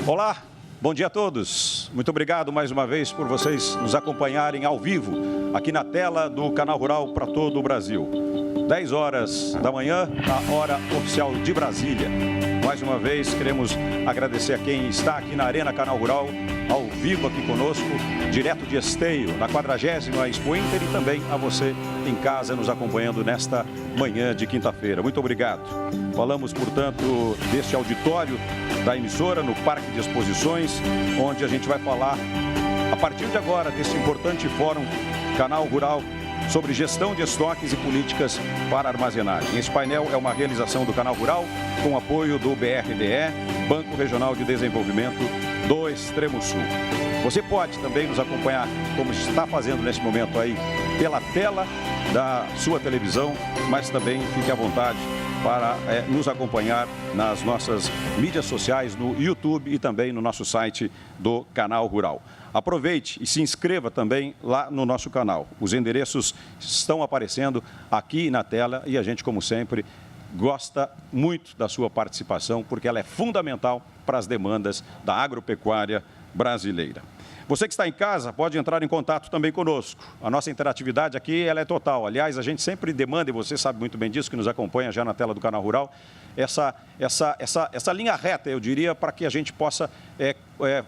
Olá, bom dia a todos. Muito obrigado mais uma vez por vocês nos acompanharem ao vivo aqui na tela do Canal Rural para todo o Brasil. 10 horas da manhã, a hora oficial de Brasília. Mais uma vez, queremos agradecer a quem está aqui na Arena Canal Rural, ao vivo aqui conosco, direto de Esteio, na 40ª Expo Inter, e também a você em casa nos acompanhando nesta manhã de quinta-feira. Muito obrigado. Falamos, portanto, deste auditório da emissora, no Parque de Exposições, onde a gente vai falar, a partir de agora, deste importante fórum Canal Rural sobre gestão de estoques e políticas para armazenagem. Esse painel é uma realização do Canal Rural com apoio do BRDE, Banco Regional de Desenvolvimento do Extremo Sul. Você pode também nos acompanhar, como está fazendo nesse momento aí, pela tela da sua televisão, mas também fique à vontade para nos acompanhar nas nossas mídias sociais, no YouTube e também no nosso site do Canal Rural. Aproveite e se inscreva também lá no nosso canal. Os endereços estão aparecendo aqui na tela e a gente, como sempre, gosta muito da sua participação, porque ela é fundamental para as demandas da agropecuária brasileira. Você que está em casa pode entrar em contato também conosco. A nossa interatividade aqui ela é total. Aliás, a gente sempre demanda, e você sabe muito bem disso, que nos acompanha já na tela do Canal Rural, essa linha reta, eu diria, para que a gente possa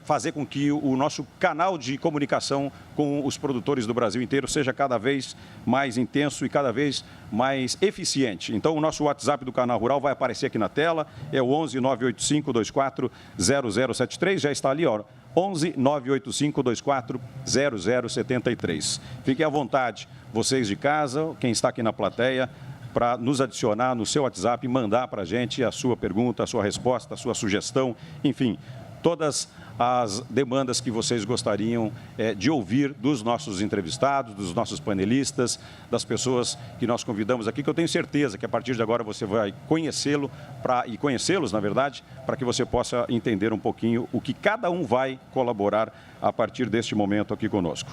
fazer com que o nosso canal de comunicação com os produtores do Brasil inteiro seja cada vez mais intenso e cada vez mais eficiente. Então, o nosso WhatsApp do Canal Rural vai aparecer aqui na tela, é o 11 985 24 0073, já está ali, ó. 11 985 24 0073. Fiquem à vontade, vocês de casa, quem está aqui na plateia, para nos adicionar no seu WhatsApp e mandar para a gente a sua pergunta, a sua resposta, a sua sugestão, enfim, todas as demandas que vocês gostariam de ouvir dos nossos entrevistados, dos nossos panelistas, das pessoas que nós convidamos aqui, que eu tenho certeza que a partir de agora você vai conhecê-los, na verdade, para que você possa entender um pouquinho o que cada um vai colaborar a partir deste momento aqui conosco.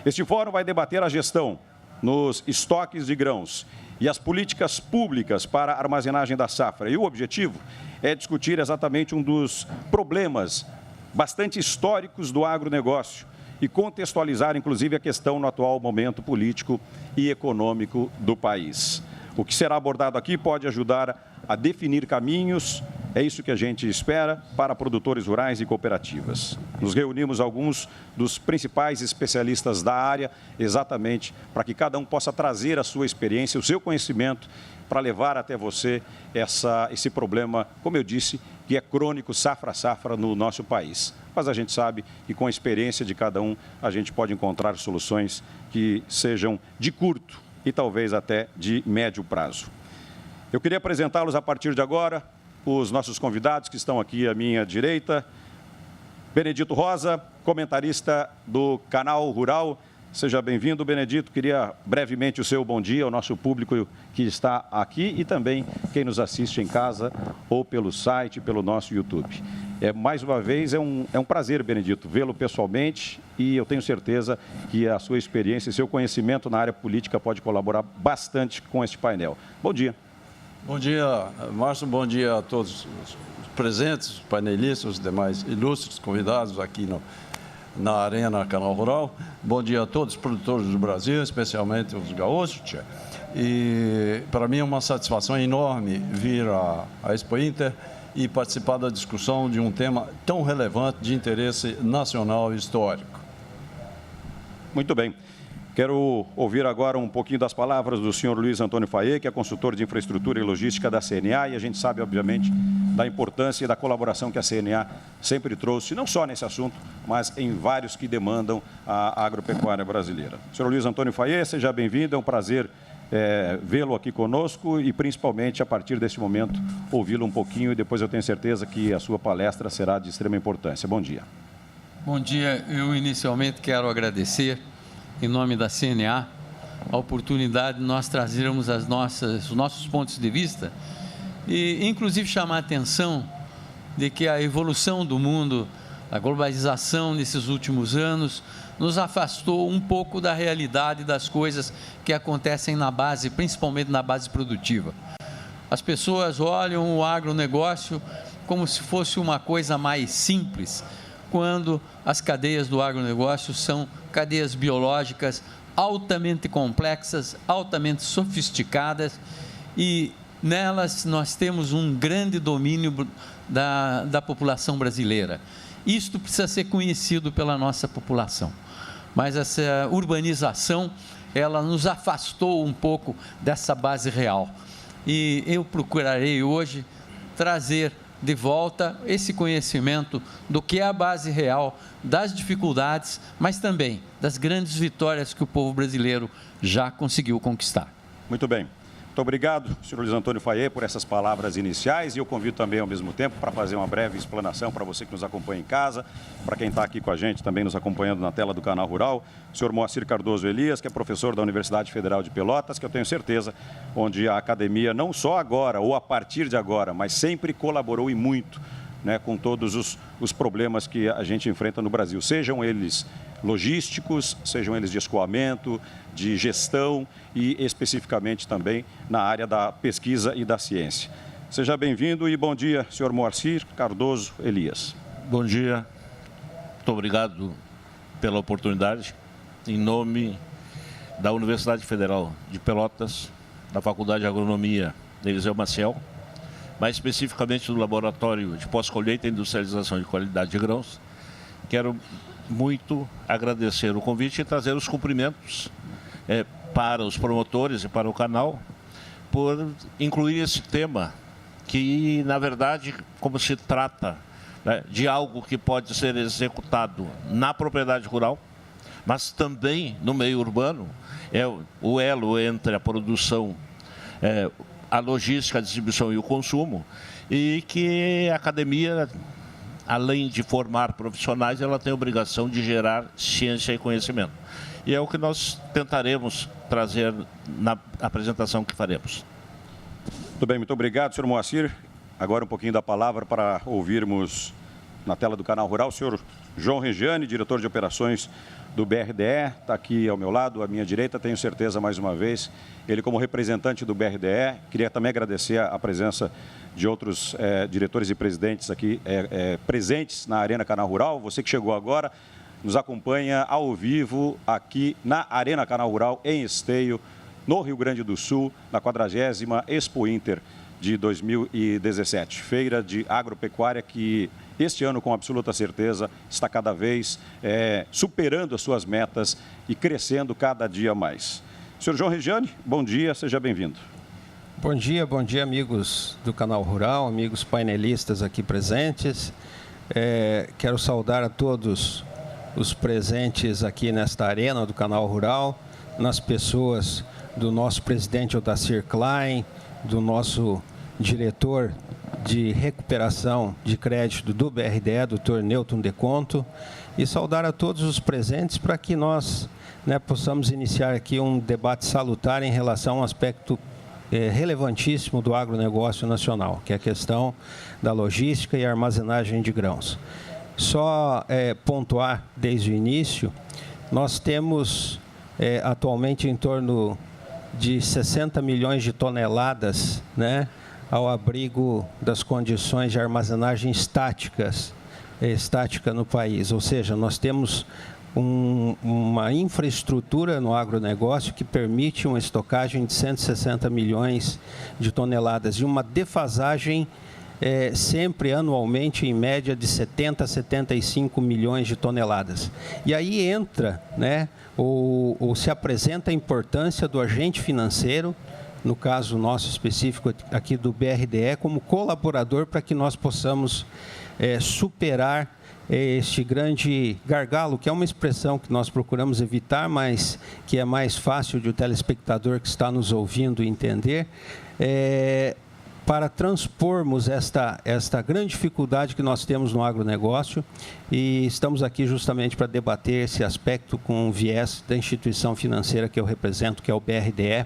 Este fórum vai debater a gestão nos estoques de grãos e as políticas públicas para a armazenagem da safra. E o objetivo é discutir exatamente um dos problemas bastante históricos do agronegócio e contextualizar, inclusive, a questão no atual momento político e econômico do país. O que será abordado aqui pode ajudar a definir caminhos, é isso que a gente espera, para produtores rurais e cooperativas. Nos reunimos alguns dos principais especialistas da área, exatamente para que cada um possa trazer a sua experiência, o seu conhecimento, para levar até você esse problema, como eu disse, que é crônico, safra a safra no nosso país. Mas a gente sabe que com a experiência de cada um, a gente pode encontrar soluções que sejam de curto e talvez até de médio prazo. Eu queria apresentá-los a partir de agora, os nossos convidados que estão aqui à minha direita. Benedito Rosa, comentarista do Canal Rural. Seja bem-vindo, Benedito. Queria brevemente o seu bom dia ao nosso público que está aqui e também quem nos assiste em casa ou pelo site, pelo nosso YouTube. Mais uma vez, é um prazer, Benedito, vê-lo pessoalmente e eu tenho certeza que a sua experiência e seu conhecimento na área política pode colaborar bastante com este painel. Bom dia. Bom dia, Márcio. Bom dia a todos os presentes, os panelistas, os demais ilustres convidados aqui na Arena Canal Rural. Bom dia a todos os produtores do Brasil, especialmente os gaúchos. E para mim é uma satisfação enorme vir à Expo Inter e participar da discussão de um tema tão relevante de interesse nacional e histórico. Muito bem. Quero ouvir agora um pouquinho das palavras do senhor Luiz Antônio Fayet, que é consultor de infraestrutura e logística da CNA, e a gente sabe, obviamente, da importância e da colaboração que a CNA sempre trouxe, não só nesse assunto, mas em vários que demandam a agropecuária brasileira. Senhor Luiz Antônio Fayet, seja bem-vindo, é um prazer vê-lo aqui conosco e, principalmente, a partir deste momento, ouvi-lo um pouquinho e depois eu tenho certeza que a sua palestra será de extrema importância. Bom dia. Bom dia. Eu, inicialmente, quero agradecer, em nome da CNA, a oportunidade de nós trazermos os nossos pontos de vista e, inclusive, chamar a atenção de que a evolução do mundo, a globalização nesses últimos anos, nos afastou um pouco da realidade das coisas que acontecem na base, principalmente na base produtiva. As pessoas olham o agronegócio como se fosse uma coisa mais simples, quando as cadeias do agronegócio são cadeias biológicas altamente complexas, altamente sofisticadas, e nelas nós temos um grande domínio da população brasileira. Isto precisa ser conhecido pela nossa população. Mas essa urbanização, ela nos afastou um pouco dessa base real. E eu procurarei hoje trazer de volta esse conhecimento do que é a base real, das dificuldades, mas também das grandes vitórias que o povo brasileiro já conseguiu conquistar. Muito bem. Muito obrigado, senhor Luiz Antônio Fayet, por essas palavras iniciais, e eu convido também, ao mesmo tempo, para fazer uma breve explanação para você que nos acompanha em casa, para quem está aqui com a gente, também nos acompanhando na tela do Canal Rural, o senhor Moacir Cardoso Elias, que é professor da Universidade Federal de Pelotas, que eu tenho certeza, onde a academia, não só agora ou a partir de agora, mas sempre colaborou e muito, né, com todos os problemas que a gente enfrenta no Brasil, sejam eles logísticos, sejam eles de escoamento, de gestão e especificamente também na área da pesquisa e da ciência. Seja bem-vindo e bom dia, senhor Moacir Cardoso Elias. Bom dia, muito obrigado pela oportunidade. Em nome da Universidade Federal de Pelotas, da Faculdade de Agronomia Eliseu Maciel, mais especificamente do Laboratório de Pós-Colheita e Industrialização de Qualidade de Grãos, quero muito agradecer o convite e trazer os cumprimentos para os promotores e para o canal por incluir esse tema que, na verdade, como se trata, né, de algo que pode ser executado na propriedade rural, mas também no meio urbano, é o elo entre a produção, a logística, a distribuição e o consumo, e que a academia, além de formar profissionais, ela tem a obrigação de gerar ciência e conhecimento. E é o que nós tentaremos trazer na apresentação que faremos. Muito bem, muito obrigado, senhor Moacir. Agora um pouquinho da palavra para ouvirmos na tela do Canal Rural o senhor João Regiane, diretor de operações do BRDE, está aqui ao meu lado, à minha direita, tenho certeza, mais uma vez, ele como representante do BRDE, queria também agradecer a presença de outros diretores e presidentes aqui presentes na Arena Canal Rural. Você que chegou agora, nos acompanha ao vivo aqui na Arena Canal Rural, em Esteio, no Rio Grande do Sul, na 40ª Expo Inter de 2017. Feira de agropecuária que este ano, com absoluta certeza, está cada vez superando as suas metas e crescendo cada dia mais. Senhor João Regiane, bom dia, seja bem-vindo. Bom dia, amigos do Canal Rural, amigos painelistas aqui presentes. Quero saudar a todos os presentes aqui nesta arena do Canal Rural, nas pessoas do nosso presidente Otacir Klein, do nosso diretor de recuperação de crédito do BRDE, Dr. Newton Deconto, e saudar a todos os presentes para que nós possamos iniciar aqui um debate salutar em relação a um aspecto relevantíssimo do agronegócio nacional, que é a questão da logística e armazenagem de grãos. Só pontuar desde o início, nós temos atualmente em torno de 60 milhões de toneladas, ao abrigo das condições de armazenagem estática no país. Ou seja, nós temos uma infraestrutura no agronegócio que permite uma estocagem de 160 milhões de toneladas e uma defasagem sempre anualmente em média de 70 a 75 milhões de toneladas. E aí entra, ou se apresenta a importância do agente financeiro, no caso nosso específico aqui do BRDE, como colaborador para que nós possamos superar este grande gargalo, que é uma expressão que nós procuramos evitar, mas que é mais fácil de o telespectador que está nos ouvindo entender, para transpormos esta grande dificuldade que nós temos no agronegócio, e estamos aqui justamente para debater esse aspecto com o viés da instituição financeira que eu represento, que é o BRDE,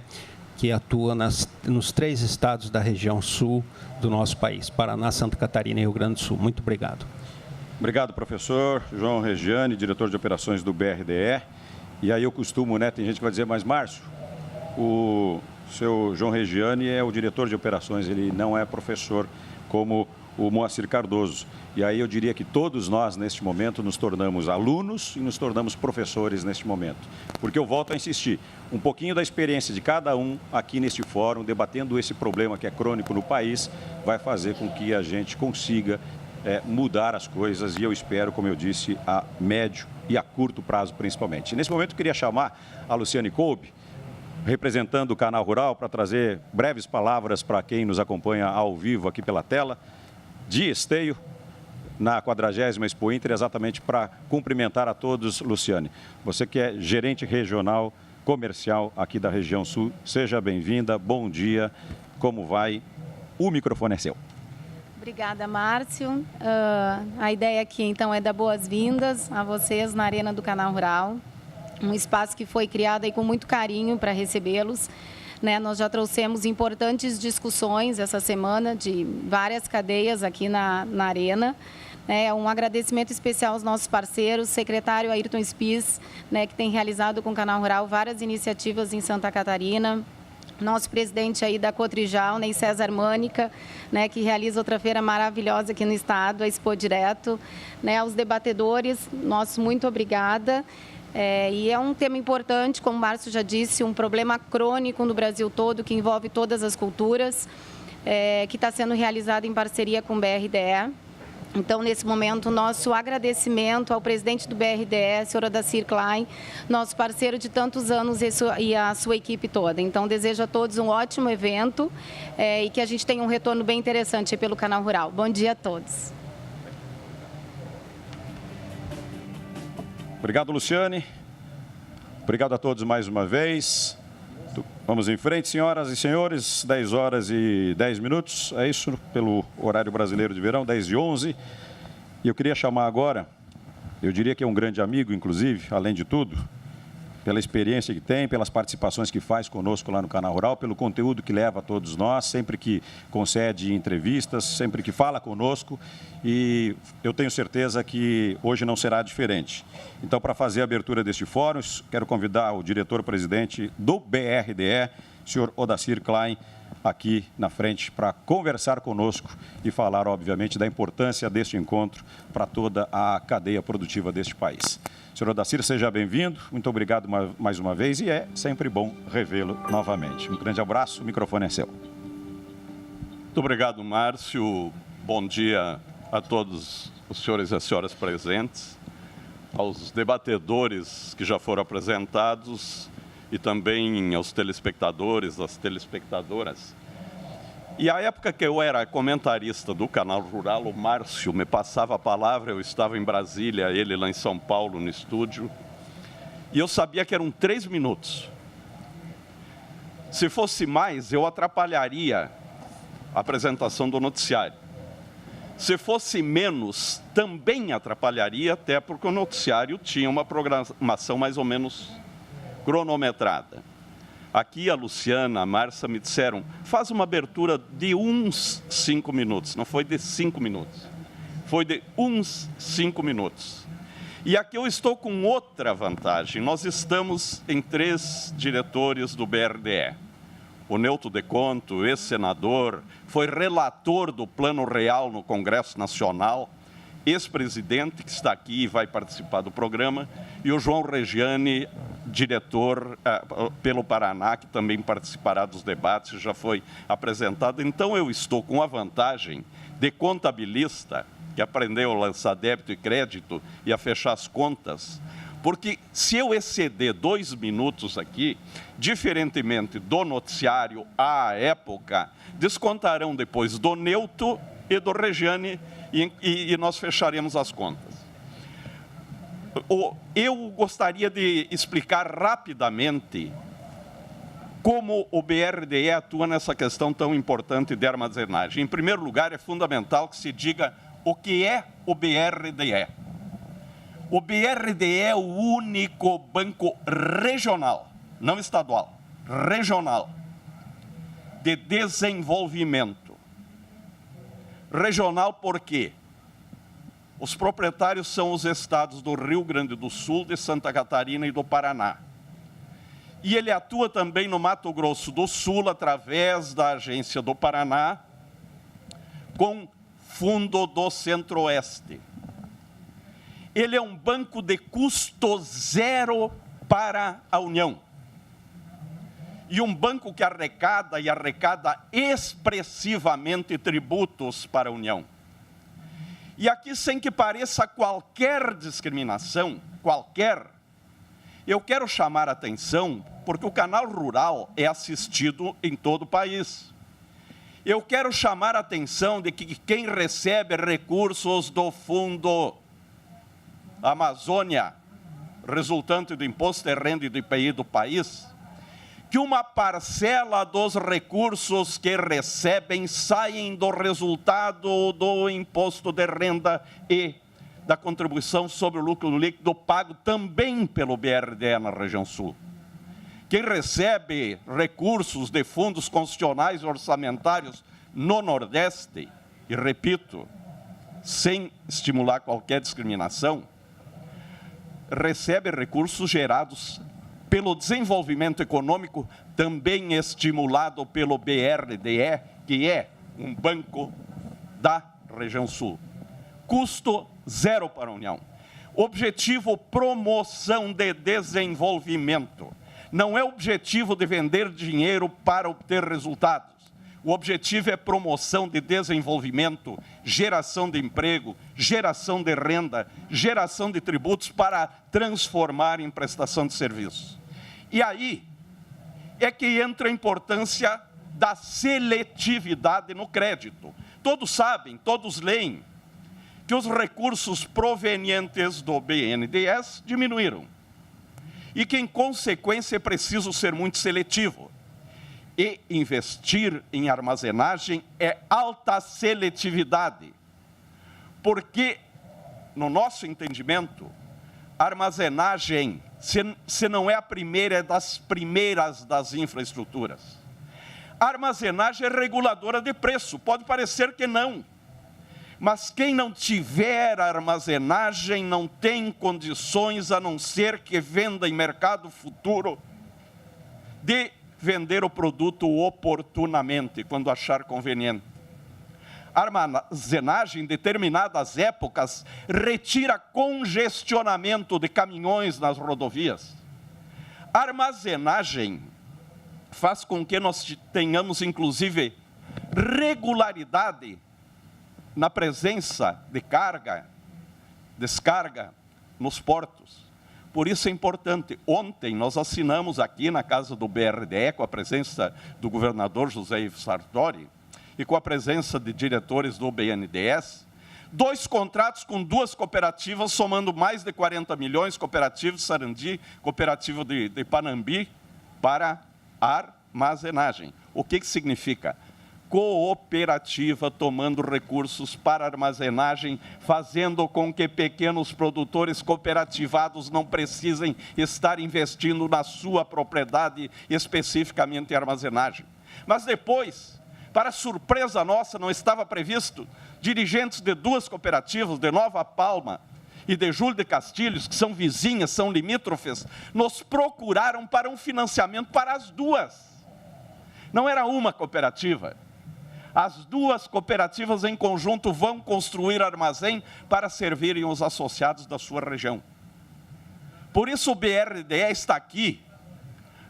que atua nos 3 estados da região sul do nosso país, Paraná, Santa Catarina e Rio Grande do Sul. Muito obrigado. Obrigado, professor João Regiane, diretor de operações do BRDE. E aí eu costumo, tem gente que vai dizer, mas Márcio, o seu João Regiane é o diretor de operações, ele não é professor como o Moacir Cardoso. E aí eu diria que todos nós, neste momento, nos tornamos alunos e nos tornamos professores neste momento. Porque eu volto a insistir, um pouquinho da experiência de cada um aqui neste fórum, debatendo esse problema que é crônico no país, vai fazer com que a gente consiga mudar as coisas e eu espero, como eu disse, a médio e a curto prazo principalmente. Nesse momento eu queria chamar a Luciane Kolbe, representando o Canal Rural, para trazer breves palavras para quem nos acompanha ao vivo aqui pela tela, de Esteio, na 40ª Expo Inter, exatamente para cumprimentar a todos. Luciane, você que é gerente regional comercial aqui da região sul, seja bem-vinda, bom dia, como vai? O microfone é seu. Obrigada, Márcio. A ideia aqui, então, é dar boas-vindas a vocês na Arena do Canal Rural, um espaço que foi criado aí com muito carinho para recebê-los. Nós já trouxemos importantes discussões essa semana de várias cadeias aqui na Arena. Um agradecimento especial aos nossos parceiros, secretário Ayrton Spies, que tem realizado com o Canal Rural várias iniciativas em Santa Catarina. Nosso presidente aí da Cotrijal, Ney César Mânica, que realiza outra feira maravilhosa aqui no estado, a Expo Direto. Aos debatedores, nosso muito obrigada. E é um tema importante, como o Márcio já disse, um problema crônico no Brasil todo, que envolve todas as culturas, que está sendo realizado em parceria com o BRDE. Então, nesse momento, nosso agradecimento ao presidente do BRDE, senhor Odacir Klein, nosso parceiro de tantos anos e a sua equipe toda. Então, desejo a todos um ótimo evento e que a gente tenha um retorno bem interessante pelo Canal Rural. Bom dia a todos. Obrigado, Luciane. Obrigado a todos mais uma vez. Vamos em frente, senhoras e senhores, 10 horas e 10 minutos, é isso, pelo horário brasileiro de verão, 10h11. E eu queria chamar agora, eu diria que é um grande amigo, inclusive, além de tudo, pela experiência que tem, pelas participações que faz conosco lá no Canal Rural, pelo conteúdo que leva a todos nós, sempre que concede entrevistas, sempre que fala conosco, e eu tenho certeza que hoje não será diferente. Então, para fazer a abertura deste fórum, quero convidar o diretor-presidente do BRDE, senhor Odacir Klein, aqui na frente para conversar conosco e falar, obviamente, da importância deste encontro para toda a cadeia produtiva deste país. Senhor Odacir, seja bem-vindo. Muito obrigado mais uma vez e é sempre bom revê-lo novamente. Um grande abraço, o microfone é seu. Muito obrigado, Márcio. Bom dia a todos os senhores e as senhoras presentes, aos debatedores que já foram apresentados e também aos telespectadores, às telespectadoras. E a época que eu era comentarista do Canal Rural, o Márcio me passava a palavra, eu estava em Brasília, ele lá em São Paulo, no estúdio, e eu sabia que eram 3 minutos. Se fosse mais, eu atrapalharia a apresentação do noticiário. Se fosse menos, também atrapalharia, até porque o noticiário tinha uma programação mais ou menos cronometrada. Aqui a Luciana, a Márcia me disseram, faz uma abertura de uns 5 minutos. Não foi de 5 minutos, foi de uns 5 minutos. E aqui eu estou com outra vantagem. Nós estamos em 3 diretores do BRDE. O Neuto de Conto, ex-senador, foi relator do Plano Real no Congresso Nacional, ex-presidente, que está aqui e vai participar do programa, e o João Regiane, diretor pelo Paraná, que também participará dos debates, já foi apresentado. Então, eu estou com a vantagem de contabilista, que aprendeu a lançar débito e crédito e a fechar as contas, porque se eu exceder 2 minutos aqui, diferentemente do noticiário à época, descontarão depois do Neuto e do Regiane e nós fecharemos as contas. Eu gostaria de explicar rapidamente como o BRDE atua nessa questão tão importante de armazenagem. Em primeiro lugar, é fundamental que se diga o que é o BRDE. O BRDE é o único banco regional, não estadual, regional, de desenvolvimento. Regional por quê? Os proprietários são os estados do Rio Grande do Sul, de Santa Catarina e do Paraná. E ele atua também no Mato Grosso do Sul, através da Agência do Paraná, com Fundo do Centro-Oeste. Ele é um banco de custo zero para a União. E um banco que arrecada e arrecada expressivamente tributos para a União. E aqui, sem que pareça qualquer discriminação, eu quero chamar a atenção, porque o canal rural é assistido em todo o país. Eu quero chamar a atenção de que quem recebe recursos do Fundo Amazônia, resultante do Imposto de Renda e do IPI do país, que uma parcela dos recursos que recebem saem do resultado do imposto de renda e da contribuição sobre o lucro líquido pago também pelo BRDE na região sul. Quem recebe recursos de fundos constitucionais orçamentários no Nordeste, e repito, sem estimular qualquer discriminação, recebe recursos gerados pelo desenvolvimento econômico, também estimulado pelo BRDE, que é um banco da região sul. Custo zero para a União. Objetivo, promoção de desenvolvimento. Não é objetivo de vender dinheiro para obter resultados. O objetivo é promoção de desenvolvimento, geração de emprego, geração de renda, geração de tributos para transformar em prestação de serviços. E aí é que entra a importância da seletividade no crédito. Todos sabem, todos leem, que os recursos provenientes do BNDES diminuíram. E que, em consequência, é preciso ser muito seletivo. E investir em armazenagem é alta seletividade. Porque, no nosso entendimento, a armazenagem, se não é a primeira, é das primeiras das infraestruturas. A armazenagem é reguladora de preço, pode parecer que não. Mas quem não tiver armazenagem não tem condições, a não ser que venda em mercado futuro, de vender o produto oportunamente, quando achar conveniente. A armazenagem, em determinadas épocas, retira congestionamento de caminhões nas rodovias. A armazenagem faz com que nós tenhamos, inclusive, regularidade na presença de carga, descarga nos portos. Por isso é importante. Ontem nós assinamos aqui na casa do BRDE, com a presença do governador José Ives Sartori e com a presença de diretores do BNDES, 2 contratos com 2 cooperativas, somando mais de 40 milhões, cooperativa de Sarandi, cooperativa de Panambi, para armazenagem. O que significa? Cooperativa tomando recursos para armazenagem, fazendo com que pequenos produtores cooperativados não precisem estar investindo na sua propriedade, especificamente em armazenagem. Mas depois, para surpresa nossa, não estava previsto, dirigentes de 2 cooperativas, de Nova Palma e de Júlio de Castilhos, que são vizinhas, são limítrofes, nos procuraram para um financiamento para as 2. Não era uma cooperativa. As 2 cooperativas em conjunto vão construir armazém para servirem os associados da sua região. Por isso o BRDE está aqui,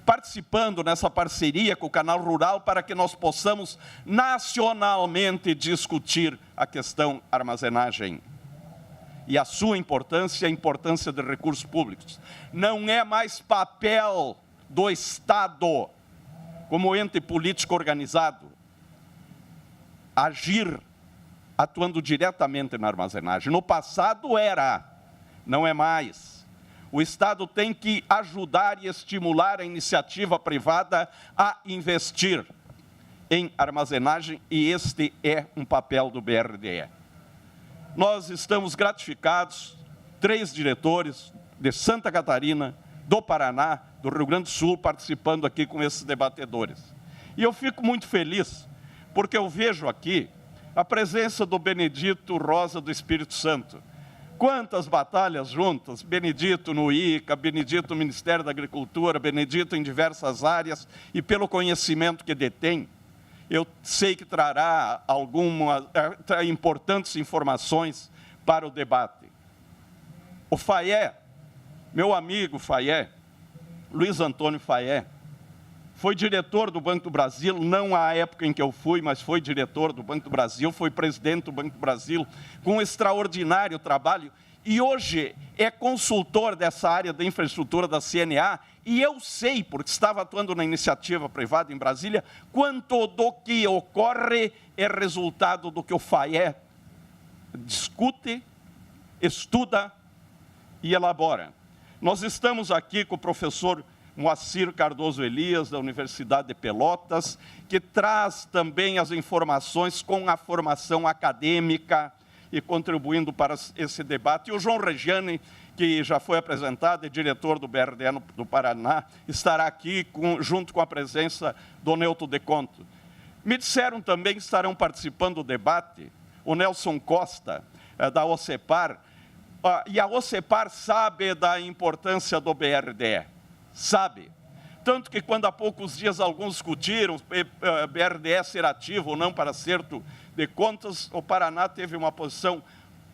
participando nessa parceria com o Canal Rural, para que nós possamos nacionalmente discutir a questão armazenagem. E a sua importância, a importância de recursos públicos. Não é mais papel do Estado, como ente político organizado, agir atuando diretamente na armazenagem. No passado era, não é mais. O Estado tem que ajudar e estimular a iniciativa privada a investir em armazenagem, e este é um papel do BRDE. Nós estamos gratificados, 3 diretores de Santa Catarina, do Paraná, do Rio Grande do Sul, participando aqui com esses debatedores. E eu fico muito feliz, porque eu vejo aqui a presença do Benedito Rosa do Espírito Santo. Quantas batalhas juntas, Benedito no ICA, Benedito no Ministério da Agricultura, Benedito em diversas áreas, e pelo conhecimento que detém. eu sei que trará importantes informações para o debate. O Fayet, meu amigo Fayet, Luiz Antônio Fayet, foi diretor do Banco do Brasil, não à época em que eu fui, mas foi diretor do Banco do Brasil, foi presidente do Banco do Brasil, com um extraordinário trabalho, e hoje é consultor dessa área da infraestrutura da CNA, e eu sei, porque estava atuando na iniciativa privada em Brasília, quanto do que ocorre é resultado do que o Fayet discute, estuda e elabora. Nós estamos aqui com o professor Moacir Cardoso Elias, da Universidade de Pelotas, que traz também as informações com a formação acadêmica e contribuindo para esse debate. E o João Regiane, que já foi apresentado, é diretor do BRDE do Paraná, estará aqui junto com a presença do Neuto de Conto. Me disseram também que estarão participando do debate o Nelson Costa, da OCEPAR, e a OCEPAR sabe da importância do BRDE. Sabe, tanto que quando há poucos dias alguns discutiram BRDE ser ativo ou não para acerto de contas, o Paraná teve uma posição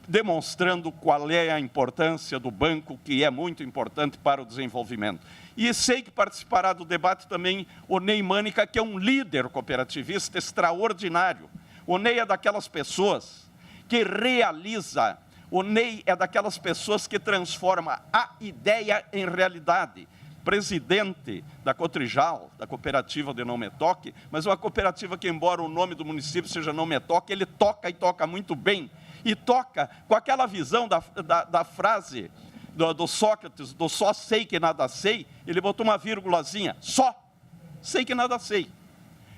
demonstrando qual é a importância do banco, que é muito importante para o desenvolvimento. E sei que participará do debate também o Ney Mânica, que é um líder cooperativista extraordinário. O Ney é daquelas pessoas que realiza, o Ney é daquelas pessoas que transforma a ideia em realidade. Presidente da Cotrijal, da cooperativa de Não Me Toque, mas uma cooperativa que, embora o nome do município seja Não Me Toque, ele toca e toca muito bem, e toca com aquela visão da frase do Sócrates, do só sei que nada sei, ele botou uma vírgulazinha, só sei que nada sei,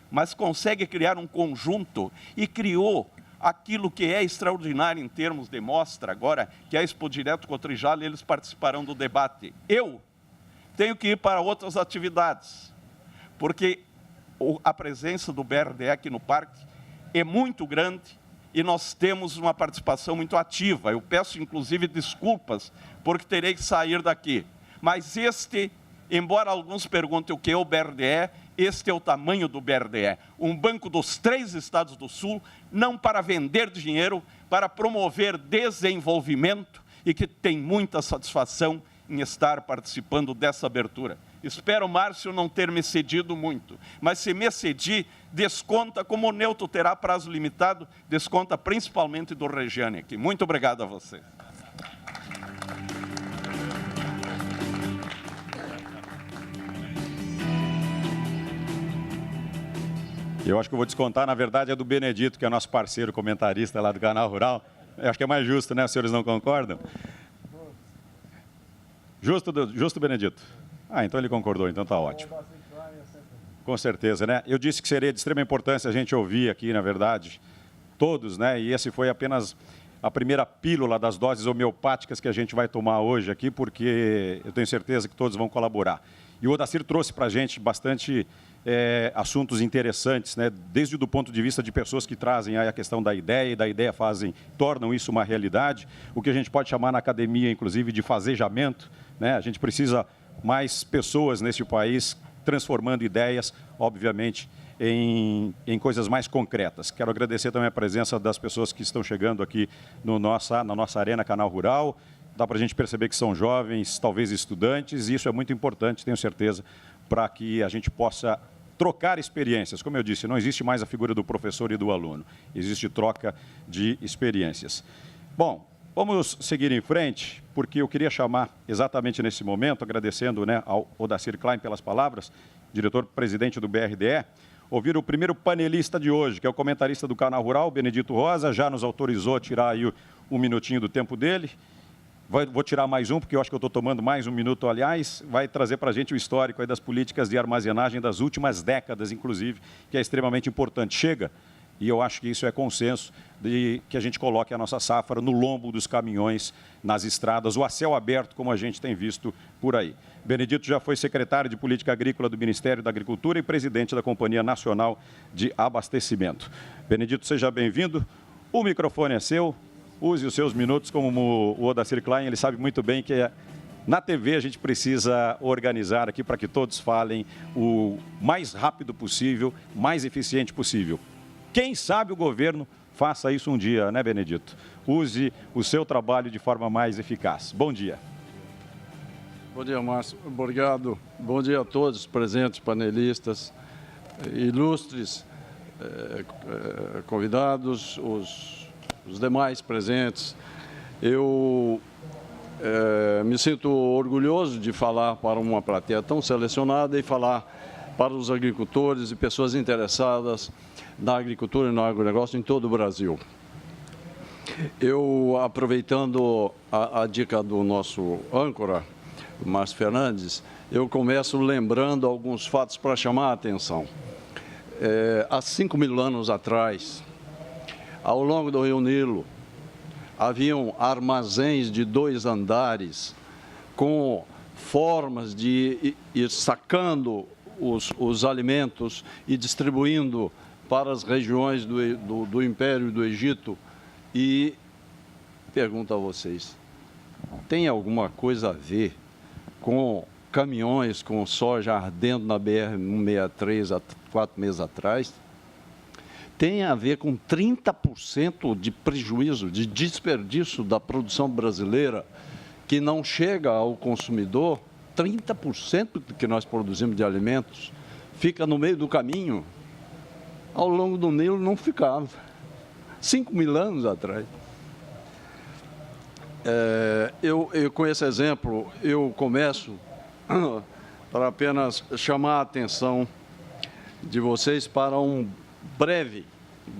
mas consegue criar um conjunto, e criou aquilo que é extraordinário em termos de mostra agora, que é a Expo Direto Cotrijal, e eles participarão do debate. Eu tenho que ir para outras atividades, porque a presença do BRDE aqui no parque é muito grande e nós temos uma participação muito ativa. Eu peço, inclusive, desculpas, porque terei que sair daqui. Mas embora alguns perguntem o que é o BRDE, este é o tamanho do BRDE. Um banco dos 3 estados do Sul, não para vender dinheiro, para promover desenvolvimento, e que tem muita satisfação em estar participando dessa abertura. Espero, Márcio, não ter me cedido muito, mas se me cedi, desconta, como o Neuto terá prazo limitado, desconta principalmente do Regiane aqui. Muito obrigado a você. Eu acho que eu vou descontar, na verdade, é do Benedito, que é nosso parceiro comentarista lá do Canal Rural. Eu acho que é mais justo, né? Os senhores não concordam? Justo, Benedito? Ah, então ele concordou, então está ótimo. Com certeza, né? Eu disse que seria de extrema importância a gente ouvir aqui, na verdade, todos, né? E esse foi apenas a primeira pílula das doses homeopáticas que a gente vai tomar hoje aqui, porque eu tenho certeza que todos vão colaborar. E o Odacir trouxe para a gente bastante assuntos interessantes, né? Desde do ponto de vista de pessoas que trazem aí a questão da ideia, e da ideia tornam isso uma realidade, o que a gente pode chamar na academia, inclusive, de fazejamento, né? A gente precisa mais pessoas nesse país transformando ideias, obviamente, em coisas mais concretas. Quero agradecer também a presença das pessoas que estão chegando aqui na nossa Arena Canal Rural. Dá para a gente perceber que são jovens, talvez estudantes, e isso é muito importante, tenho certeza, para que a gente possa trocar experiências. Como eu disse, não existe mais a figura do professor e do aluno, existe troca de experiências. Bom, vamos seguir em frente, porque eu queria chamar exatamente nesse momento, agradecendo, né, ao Odacir Klein pelas palavras, diretor-presidente do BRDE, ouvir o primeiro panelista de hoje, que é o comentarista do Canal Rural, Benedito Rosa, já nos autorizou a tirar aí um minutinho do tempo dele. Vou tirar mais um, porque eu acho que eu estou tomando mais um minuto, aliás, vai trazer para a gente o histórico aí das políticas de armazenagem das últimas décadas, inclusive, que é extremamente importante. Chega, e eu acho que isso é consenso, de que a gente coloque a nossa safra no lombo dos caminhões, nas estradas, ou a céu aberto, como a gente tem visto por aí. Benedito já foi secretário de Política Agrícola do Ministério da Agricultura e presidente da Companhia Nacional de Abastecimento. Benedito, seja bem-vindo. O microfone é seu. Use os seus minutos, como o Odacir Klein, ele sabe muito bem que Na TV a gente precisa organizar aqui para que todos falem o mais rápido possível, mais eficiente possível. Quem sabe o governo faça isso um dia, né, Benedito? Use o seu trabalho de forma mais eficaz. Bom dia. Bom dia, Márcio. Obrigado. Bom dia a todos os presentes, panelistas, ilustres, convidados, os demais presentes. Eu me sinto orgulhoso de falar para uma plateia tão selecionada e falar para os agricultores e pessoas interessadas na agricultura e no agronegócio em todo o Brasil. Eu, aproveitando a dica do nosso âncora, Márcio Fernandes, eu começo lembrando alguns fatos para chamar a atenção. Há 5.000 anos atrás, ao longo do Rio Nilo, haviam armazéns de 2 andares com formas de ir sacando os alimentos e distribuindo para as regiões do Império do Egito. E pergunto a vocês, tem alguma coisa a ver com caminhões com soja ardendo na BR-163 há 4 meses atrás? Tem a ver com 30% de prejuízo, de desperdício da produção brasileira que não chega ao consumidor. 30% do que nós produzimos de alimentos fica no meio do caminho. Ao longo do Nilo não ficava. 5.000 anos atrás. Com esse exemplo, eu começo para apenas chamar a atenção de vocês para um breve,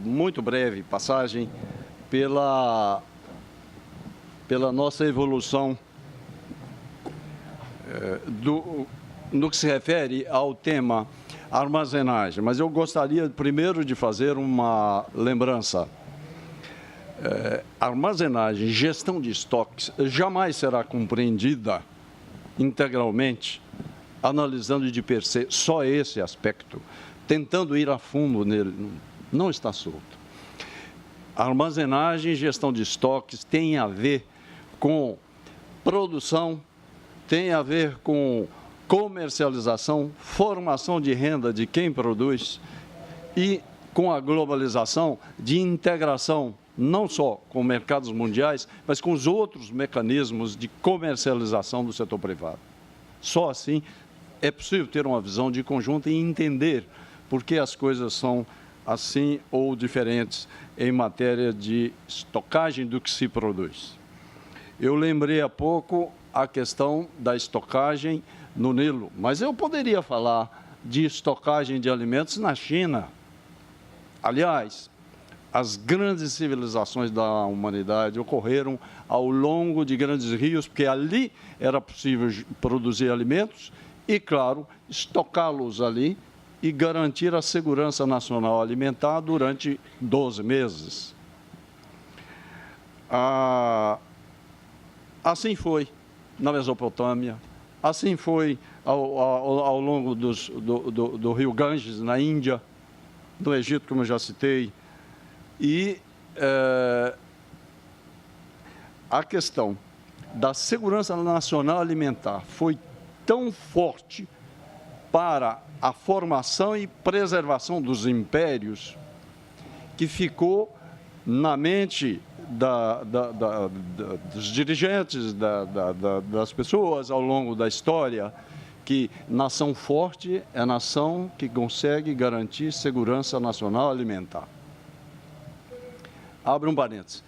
muito breve passagem pela nossa evolução no que se refere ao tema armazenagem. Mas eu gostaria primeiro de fazer uma lembrança. Armazenagem, gestão de estoques, jamais será compreendida integralmente, analisando de per se só esse aspecto, tentando ir a fundo nele. Não está solto. Armazenagem e gestão de estoques tem a ver com produção, tem a ver com comercialização, formação de renda de quem produz e com a globalização de integração, não só com mercados mundiais, mas com os outros mecanismos de comercialização do setor privado. Só assim é possível ter uma visão de conjunto e entender por que as coisas são assim ou diferentes em matéria de estocagem do que se produz. Eu lembrei há pouco a questão da estocagem no Nilo, mas eu poderia falar de estocagem de alimentos na China. Aliás, as grandes civilizações da humanidade ocorreram ao longo de grandes rios, porque ali era possível produzir alimentos e, claro, estocá-los ali e garantir a segurança nacional alimentar durante 12 meses. Assim foi na Mesopotâmia, assim foi ao longo do rio Ganges, na Índia, no Egito, como eu já citei. E a questão da segurança nacional alimentar foi tão forte para a formação e preservação dos impérios que ficou na mente dos dirigentes, das pessoas ao longo da história, que nação forte é nação que consegue garantir segurança nacional alimentar. Abre um parênteses.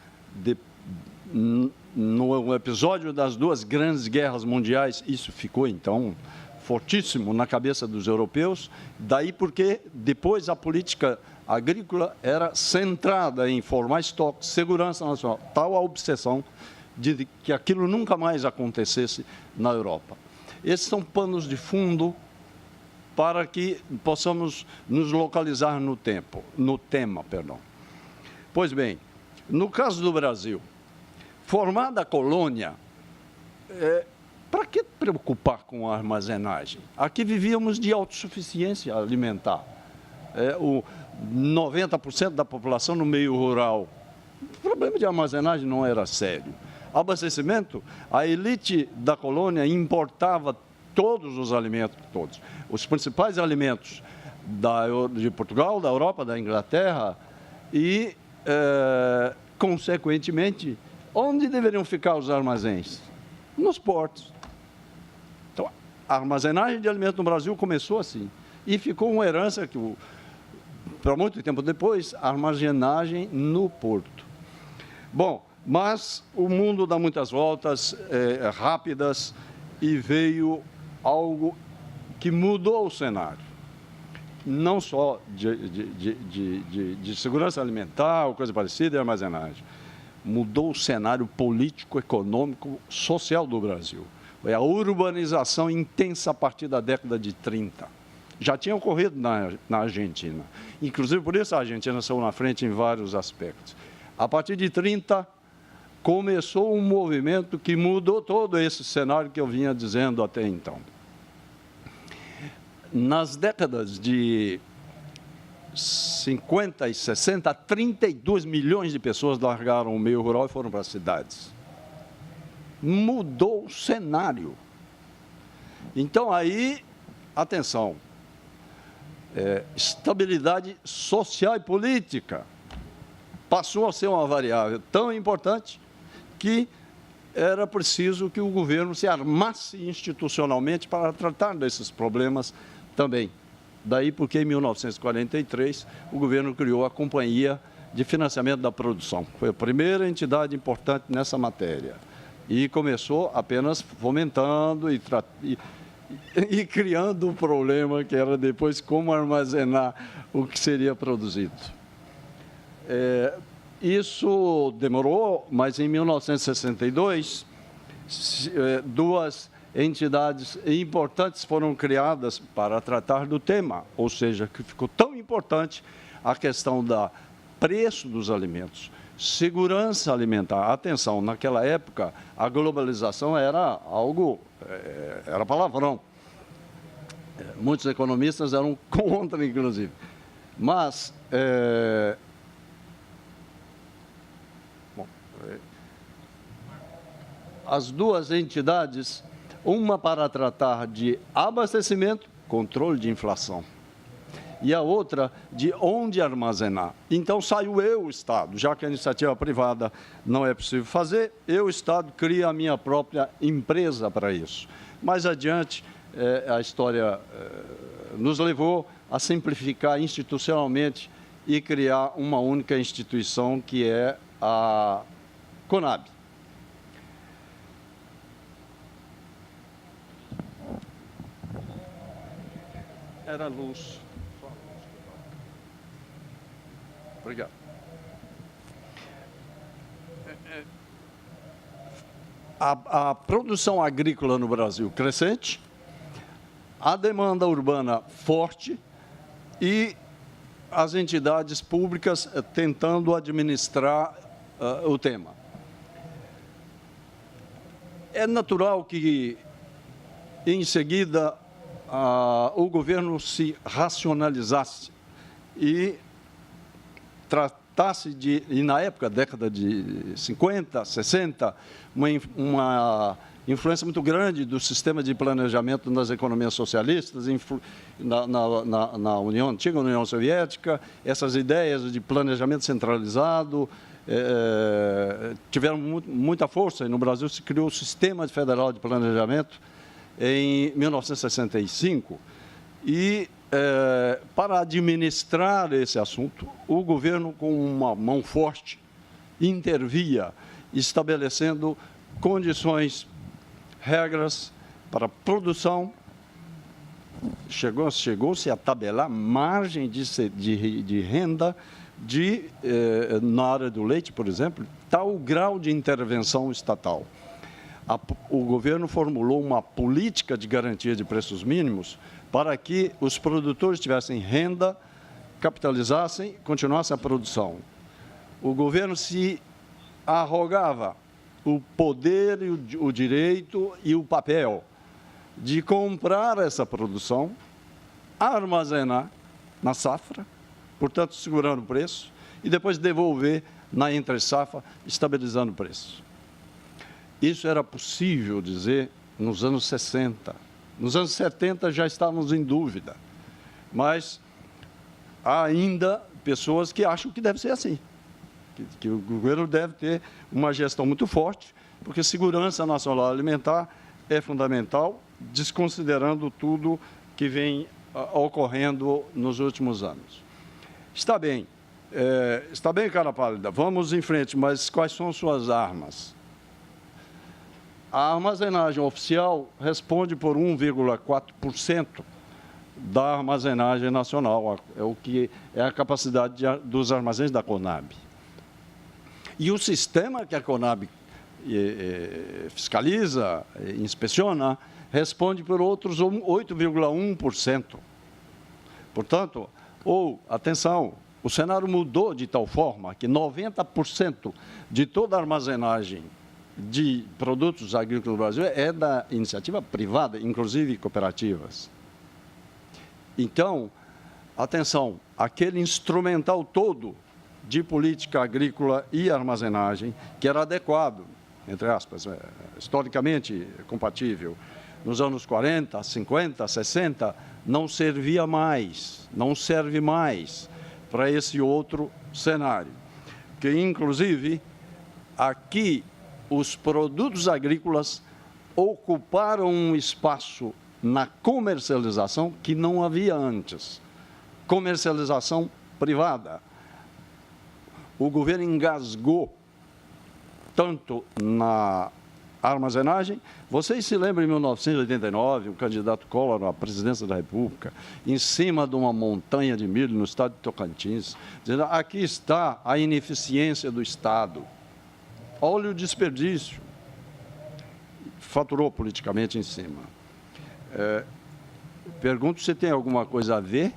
No episódio das 2 grandes guerras mundiais, isso ficou, então, fortíssimo na cabeça dos europeus, daí porque depois a política agrícola era centrada em formar estoques, segurança nacional, tal a obsessão de que aquilo nunca mais acontecesse na Europa. Esses são panos de fundo para que possamos nos localizar no tema. Pois bem, no caso do Brasil, formada a colônia, para que preocupar com a armazenagem? Aqui vivíamos de autossuficiência alimentar. 90% da população no meio rural. O problema de armazenagem não era sério. abastecimento, a elite da colônia importava todos os alimentos, todos. Os principais alimentos de Portugal, da Europa, da Inglaterra e, consequentemente, onde deveriam ficar os armazéns? Nos portos. Então, a armazenagem de alimentos no Brasil começou assim. E ficou uma herança que, para muito tempo depois, a armazenagem no porto. Bom, mas o mundo dá muitas voltas rápidas e veio algo que mudou o cenário. Não só de segurança alimentar ou coisa parecida e armazenagem. Mudou o cenário político, econômico, social do Brasil. Foi a urbanização intensa a partir da década de 30. Já tinha ocorrido na Argentina. Inclusive, por isso a Argentina saiu na frente em vários aspectos. A partir de 30, começou um movimento que mudou todo esse cenário que eu vinha dizendo até então. Nas décadas de 50 e 60, 32 milhões de pessoas largaram o meio rural e foram para as cidades. Mudou o cenário. Então, aí, atenção, estabilidade social e política passou a ser uma variável tão importante que era preciso que o governo se armasse institucionalmente para tratar desses problemas também. Daí porque, em 1943, o governo criou a Companhia de Financiamento da Produção. Foi a primeira entidade importante nessa matéria. E começou apenas fomentando e criando o problema que era depois como armazenar o que seria produzido. Isso demorou, mas em 1962, duas entidades importantes foram criadas para tratar do tema, ou seja, que ficou tão importante a questão do preço dos alimentos, segurança alimentar. Atenção, naquela época, a globalização era algo, era palavrão. Muitos economistas eram contra, inclusive. Mas, as duas entidades, uma para tratar de abastecimento, controle de inflação, e a outra de onde armazenar. Então, saiu o Estado, já que a iniciativa privada não é possível fazer, o Estado cria a minha própria empresa para isso. Mais adiante, a história nos levou a simplificar institucionalmente e criar uma única instituição, que é a Conab. Era luz. Obrigado. A produção agrícola no Brasil crescente, a demanda urbana forte e as entidades públicas tentando administrar o tema. É natural que, em seguida, o governo se racionalizasse e tratasse de, e na época, década de 50, 60, uma influência muito grande do sistema de planejamento nas economias socialistas, na antiga União Soviética, essas ideias de planejamento centralizado tiveram muita força, e no Brasil se criou o Sistema Federal de Planejamento em 1965, e para administrar esse assunto, o governo, com uma mão forte, intervia, estabelecendo condições, regras para produção. Chegou-se a tabelar margem de renda na área do leite, por exemplo, tal grau de intervenção estatal. O governo formulou uma política de garantia de preços mínimos para que os produtores tivessem renda, capitalizassem, continuassem a produção. O governo se arrogava o poder, o direito e o papel de comprar essa produção, armazenar na safra, portanto, segurando o preço, e depois devolver na entre-safra, estabilizando o preço. Isso era possível dizer nos anos 60. Nos anos 70 já estávamos em dúvida, mas há ainda pessoas que acham que deve ser assim, que o governo deve ter uma gestão muito forte, porque segurança nacional alimentar é fundamental, desconsiderando tudo que vem ocorrendo nos últimos anos. Está bem, cara pálida, vamos em frente, mas quais são suas armas? A armazenagem oficial responde por 1,4% da armazenagem nacional, é o que é a capacidade dos armazéns da Conab. E o sistema que a Conab fiscaliza, inspeciona, responde por outros 8,1%. Portanto, atenção, o cenário mudou de tal forma que 90% de toda a armazenagem de produtos agrícolas no Brasil é da iniciativa privada, inclusive cooperativas. Então, atenção, aquele instrumental todo de política agrícola e armazenagem, que era adequado, entre aspas, historicamente compatível, nos anos 40, 50, 60, não servia mais, não serve mais para esse outro cenário. Que, inclusive, aqui os produtos agrícolas ocuparam um espaço na comercialização que não havia antes. Comercialização privada. O governo engasgou tanto na armazenagem. Vocês se lembram, em 1989, o candidato Collor à presidência da República, em cima de uma montanha de milho no estado de Tocantins, dizendo: aqui está a ineficiência do Estado. Olha o desperdício. Faturou politicamente em cima. Pergunto se tem alguma coisa a ver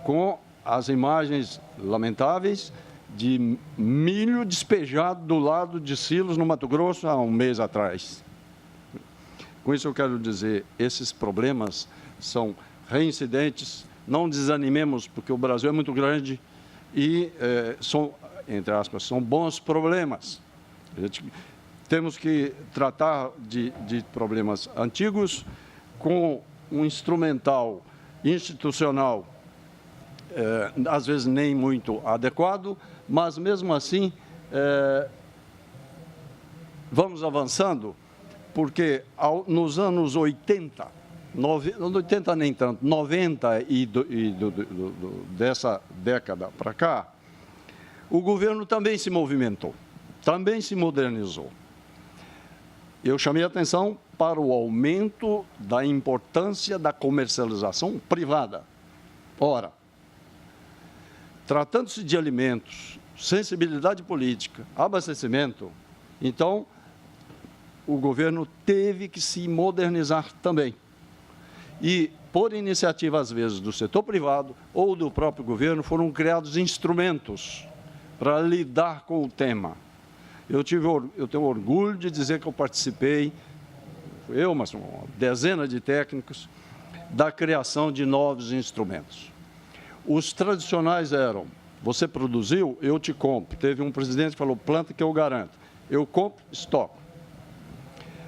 com as imagens lamentáveis de milho despejado do lado de silos no Mato Grosso há um mês atrás. Com isso eu quero dizer, esses problemas são reincidentes, não desanimemos, porque o Brasil é muito grande e são, entre aspas, são bons problemas. Temos que tratar de problemas antigos com um instrumental institucional, às vezes nem muito adequado, mas mesmo assim vamos avançando, porque nos anos 80, 80 nem tanto, 90 dessa década para cá, o governo também se movimentou, também se modernizou. Eu chamei a atenção para o aumento da importância da comercialização privada. Ora, tratando-se de alimentos, sensibilidade política, abastecimento, então o governo teve que se modernizar também. E, por iniciativa, às vezes, do setor privado ou do próprio governo, foram criados instrumentos para lidar com o tema. Eu tenho orgulho de dizer que eu participei, mas uma dezena de técnicos, da criação de novos instrumentos. Os tradicionais eram: você produziu, eu te compro. Teve um presidente que falou: planta que eu garanto. Eu compro, estoco.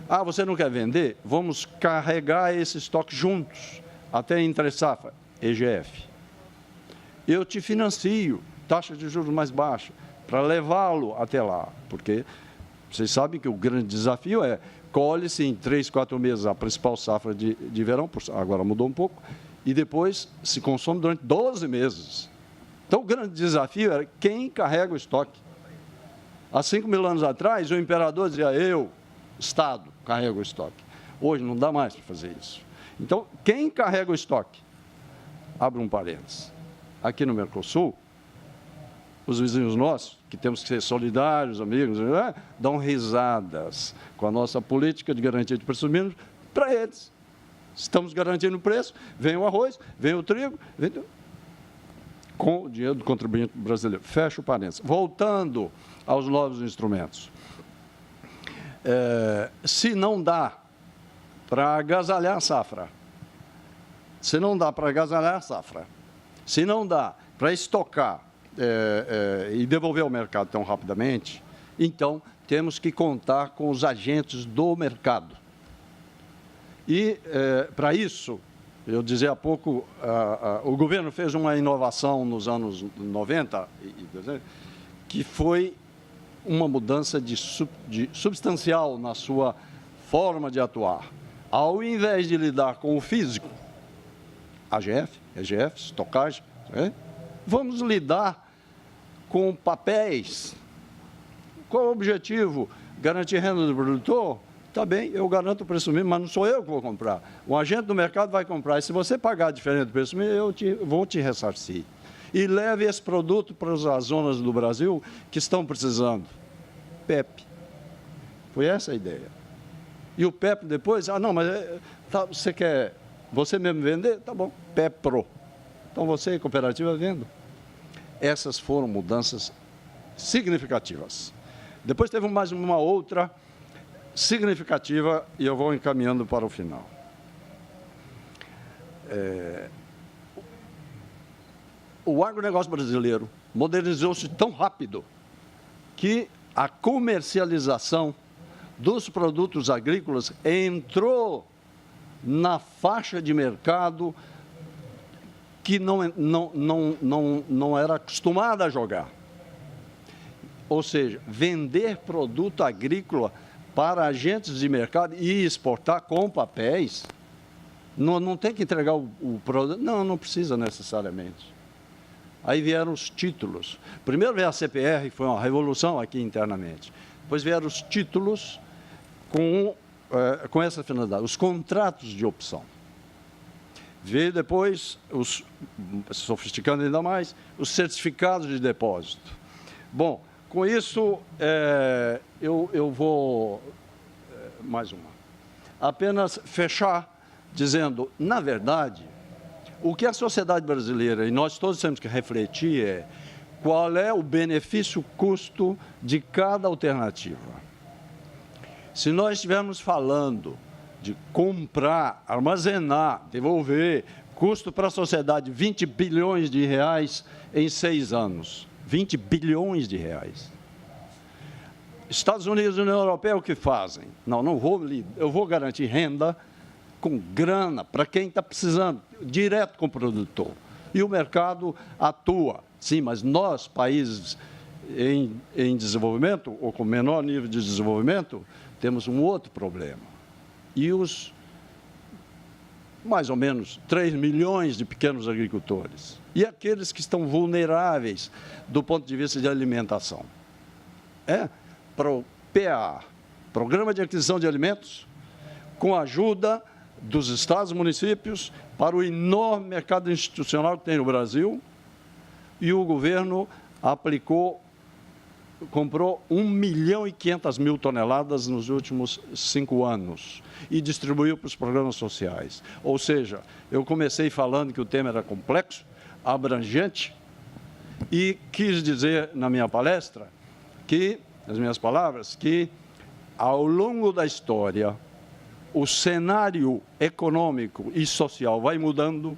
Ah, você não quer vender? Vamos carregar esse estoque juntos, até entre safra, EGF. Eu te financio, taxa de juros mais baixa, para levá-lo até lá, porque vocês sabem que o grande desafio é colhe-se em 3, 4 meses a principal safra de verão, agora mudou um pouco, e depois se consome durante 12 meses. Então, o grande desafio era quem carrega o estoque. Há 5.000 anos atrás, o imperador dizia: eu, Estado, carrego o estoque. Hoje não dá mais para fazer isso. Então, quem carrega o estoque? Abre um parênteses. Aqui no Mercosul, os vizinhos nossos, que temos que ser solidários, amigos, dão risadas com a nossa política de garantia de preços mínimos para eles. Estamos garantindo o preço, vem o arroz, vem o trigo, com o dinheiro do contribuinte brasileiro. Fecha o parênteses. Voltando aos novos instrumentos. Se não dá para agasalhar a safra, se não dá para estocar e devolver ao mercado tão rapidamente, Então, temos que contar com os agentes do mercado. E, para isso, eu dizia há pouco, o governo fez uma inovação nos anos 90, que foi uma mudança substancial na sua forma de atuar. Ao invés de lidar com o físico, AGF, EGF, estocagem, vamos lidar com papéis. Qual o objetivo? Garantir renda do produtor? Está bem, eu garanto o preço mínimo, mas não sou eu que vou comprar. O agente do mercado vai comprar. E se você pagar diferente do preço mínimo, eu vou te ressarcir. E leve esse produto para as zonas do Brasil que estão precisando. PEP. Foi essa a ideia. E o PEP depois, não, mas você quer você mesmo vender? Tá bom, PEP Pro. Então você e cooperativa vendo. Essas foram mudanças significativas. Depois teve mais uma outra significativa e eu vou encaminhando para o final. O agronegócio brasileiro modernizou-se tão rápido que a comercialização dos produtos agrícolas entrou na faixa de mercado que não era acostumada a jogar. Ou seja, vender produto agrícola para agentes de mercado e exportar com papéis, não tem que entregar o produto, não precisa necessariamente. Aí vieram os títulos. Primeiro veio a CPR, foi uma revolução aqui internamente. Depois vieram os títulos com essa finalidade, os contratos de opção. Veio depois, sofisticando ainda mais, os certificados de depósito. Bom, com isso, eu vou... mais uma. Apenas fechar dizendo, na verdade, o que a sociedade brasileira, e nós todos temos que refletir, é qual é o benefício-custo de cada alternativa. Se nós estivermos falando de comprar, armazenar, devolver, custo para a sociedade 20 bilhões de reais em 6 anos. 20 bilhões de reais. Estados Unidos e União Europeia o que fazem? Eu vou garantir renda com grana para quem está precisando, direto com o produtor. E o mercado atua. Sim, mas nós, países em desenvolvimento, ou com menor nível de desenvolvimento, temos um outro problema. E os mais ou menos 3 milhões de pequenos agricultores. E aqueles que estão vulneráveis do ponto de vista de alimentação. Para o PA, Programa de Aquisição de Alimentos, com a ajuda dos estados e municípios, para o enorme mercado institucional que tem no Brasil, e o governo comprou 1.500.000 toneladas nos últimos 5 anos e distribuiu para os programas sociais. Ou seja, eu comecei falando que o tema era complexo, abrangente, e quis dizer na minha palestra, nas minhas palavras, que ao longo da história, o cenário econômico e social vai mudando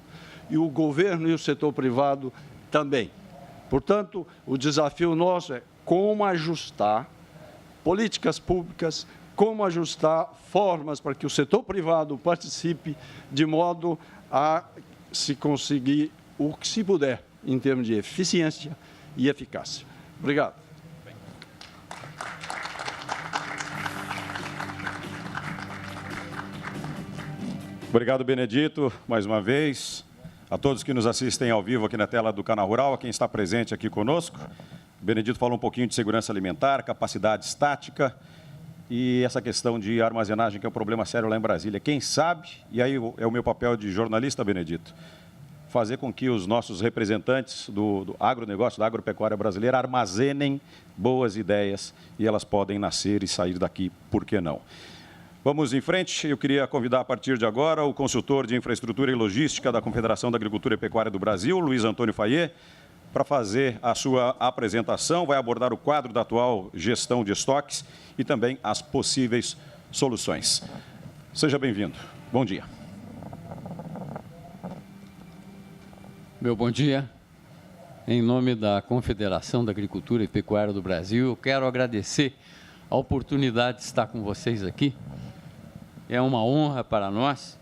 e o governo e o setor privado também. Portanto, o desafio nosso é como ajustar políticas públicas, como ajustar formas para que o setor privado participe de modo a se conseguir o que se puder em termos de eficiência e eficácia. Obrigado. Obrigado, Benedito, mais uma vez. A todos que nos assistem ao vivo aqui na tela do Canal Rural, a quem está presente aqui conosco. O Benedito falou um pouquinho de segurança alimentar, capacidade estática e essa questão de armazenagem, que é um problema sério lá em Brasília. Quem sabe, e aí é o meu papel de jornalista, Benedito, fazer com que os nossos representantes do agronegócio, da agropecuária brasileira, armazenem boas ideias e elas podem nascer e sair daqui, por que não? Vamos em frente. Eu queria convidar a partir de agora o consultor de infraestrutura e logística da Confederação da Agricultura e Pecuária do Brasil, Luiz Antônio Fayet, para fazer a sua apresentação. Vai abordar o quadro da atual gestão de estoques e também as possíveis soluções. Seja bem-vindo. Bom dia. Meu bom dia. em nome da Confederação da Agricultura e Pecuária do Brasil, eu quero agradecer a oportunidade de estar com vocês aqui. É uma honra para nós.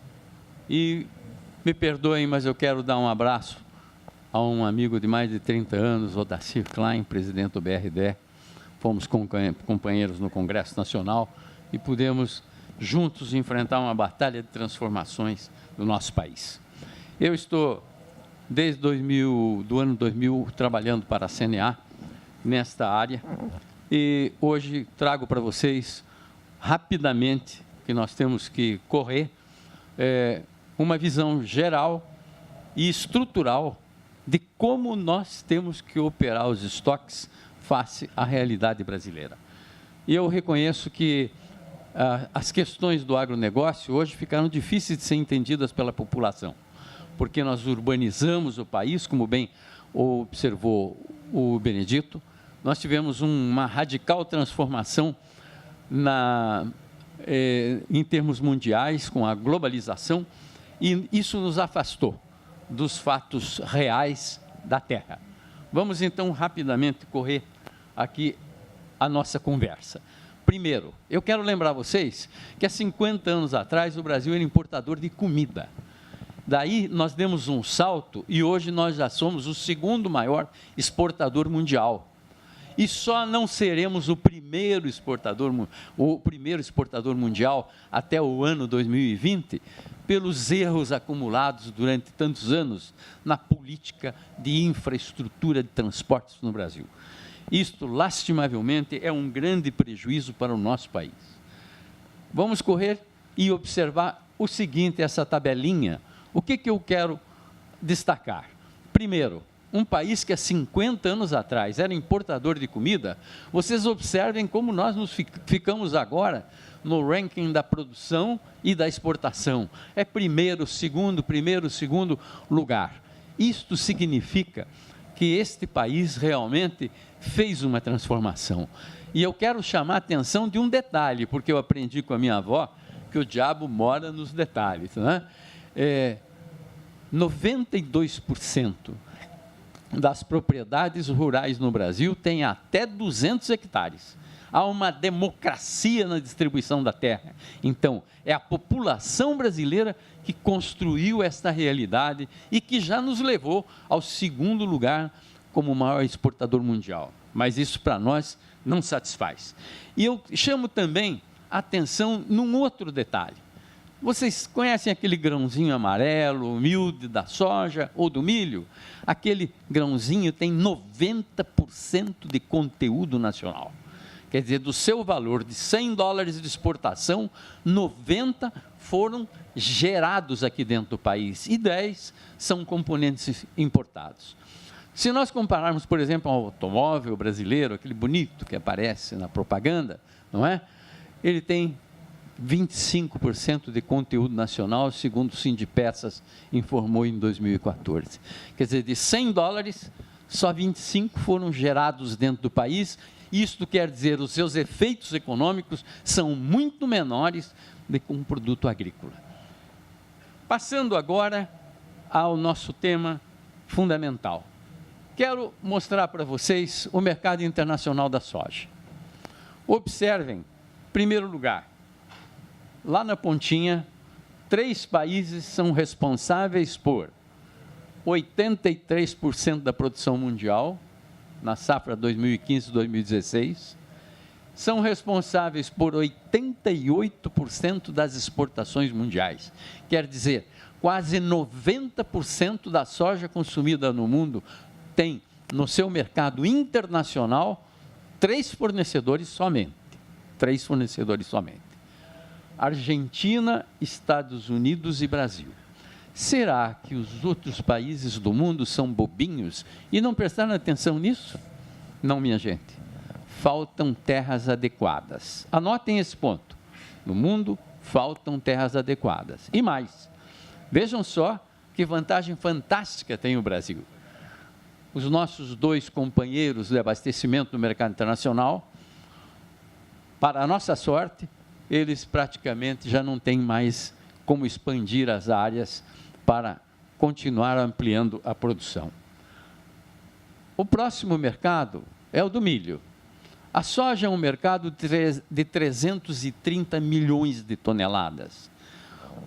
E me perdoem, mas eu quero dar um abraço a um amigo de mais de 30 anos, Odacir Klein, presidente do BRDE. Fomos companheiros no Congresso Nacional e pudemos juntos enfrentar uma batalha de transformações do nosso país. Eu estou, desde do ano 2000, trabalhando para a CNA, nesta área, e hoje trago para vocês, rapidamente, que nós temos que correr, uma visão geral e estrutural de como nós temos que operar os estoques face à realidade brasileira. E eu reconheço que as questões do agronegócio hoje ficaram difíceis de ser entendidas pela população, porque nós urbanizamos o país, como bem observou o Benedito. Nós tivemos uma radical transformação em termos mundiais, com a globalização, e isso nos afastou dos fatos reais da terra. Vamos, então, rapidamente correr aqui a nossa conversa. Primeiro, eu quero lembrar vocês que há 50 anos atrás o Brasil era importador de comida. Daí nós demos um salto e hoje nós já somos o segundo maior exportador mundial. E só não seremos o primeiro exportador mundial até o ano 2020 pelos erros acumulados durante tantos anos na política de infraestrutura de transportes no Brasil. Isto, lastimavelmente, é um grande prejuízo para o nosso país. Vamos correr e observar o seguinte, essa tabelinha. O que eu quero destacar? Primeiro, um país que há 50 anos atrás era importador de comida, vocês observem como nós nos ficamos agora no ranking da produção e da exportação. É primeiro, segundo lugar. Isto significa que este país realmente fez uma transformação. E eu quero chamar a atenção de um detalhe, porque eu aprendi com a minha avó que o diabo mora nos detalhes, né? 92% das propriedades rurais no Brasil têm até 200 hectares. Há uma democracia na distribuição da terra. Então, é a população brasileira que construiu esta realidade e que já nos levou ao segundo lugar como o maior exportador mundial. Mas isso, para nós, não satisfaz. E eu chamo também a atenção num outro detalhe. Vocês conhecem aquele grãozinho amarelo, humilde da soja ou do milho? Aquele grãozinho tem 90% de conteúdo nacional. Quer dizer, do seu valor de $100 de exportação, 90 foram gerados aqui dentro do país e 10 são componentes importados. Se nós compararmos, por exemplo, ao automóvel brasileiro, aquele bonito que aparece na propaganda, não é? Ele tem 25% de conteúdo nacional, segundo o Sindipeças informou em 2014. Quer dizer, de $100, só 25 foram gerados dentro do país. Isto quer dizer, os seus efeitos econômicos são muito menores do que um produto agrícola. Passando agora ao nosso tema fundamental. Quero mostrar para vocês o mercado internacional da soja. Observem, em primeiro lugar, lá na pontinha, 3 países são responsáveis por 83% da produção mundial, na safra 2015-2016, são responsáveis por 88% das exportações mundiais. Quer dizer, quase 90% da soja consumida no mundo tem no seu mercado internacional 3 fornecedores somente. 3 fornecedores somente. Argentina, Estados Unidos e Brasil. Será que os outros países do mundo são bobinhos e não prestaram atenção nisso? Não, minha gente. Faltam terras adequadas. Anotem esse ponto. No mundo, faltam terras adequadas. E mais, vejam só que vantagem fantástica tem o Brasil. Os nossos 2 companheiros de abastecimento no mercado internacional, para a nossa sorte, eles praticamente já não têm mais como expandir as áreas para continuar ampliando a produção. O próximo mercado é o do milho. A soja é um mercado de 330 milhões de toneladas.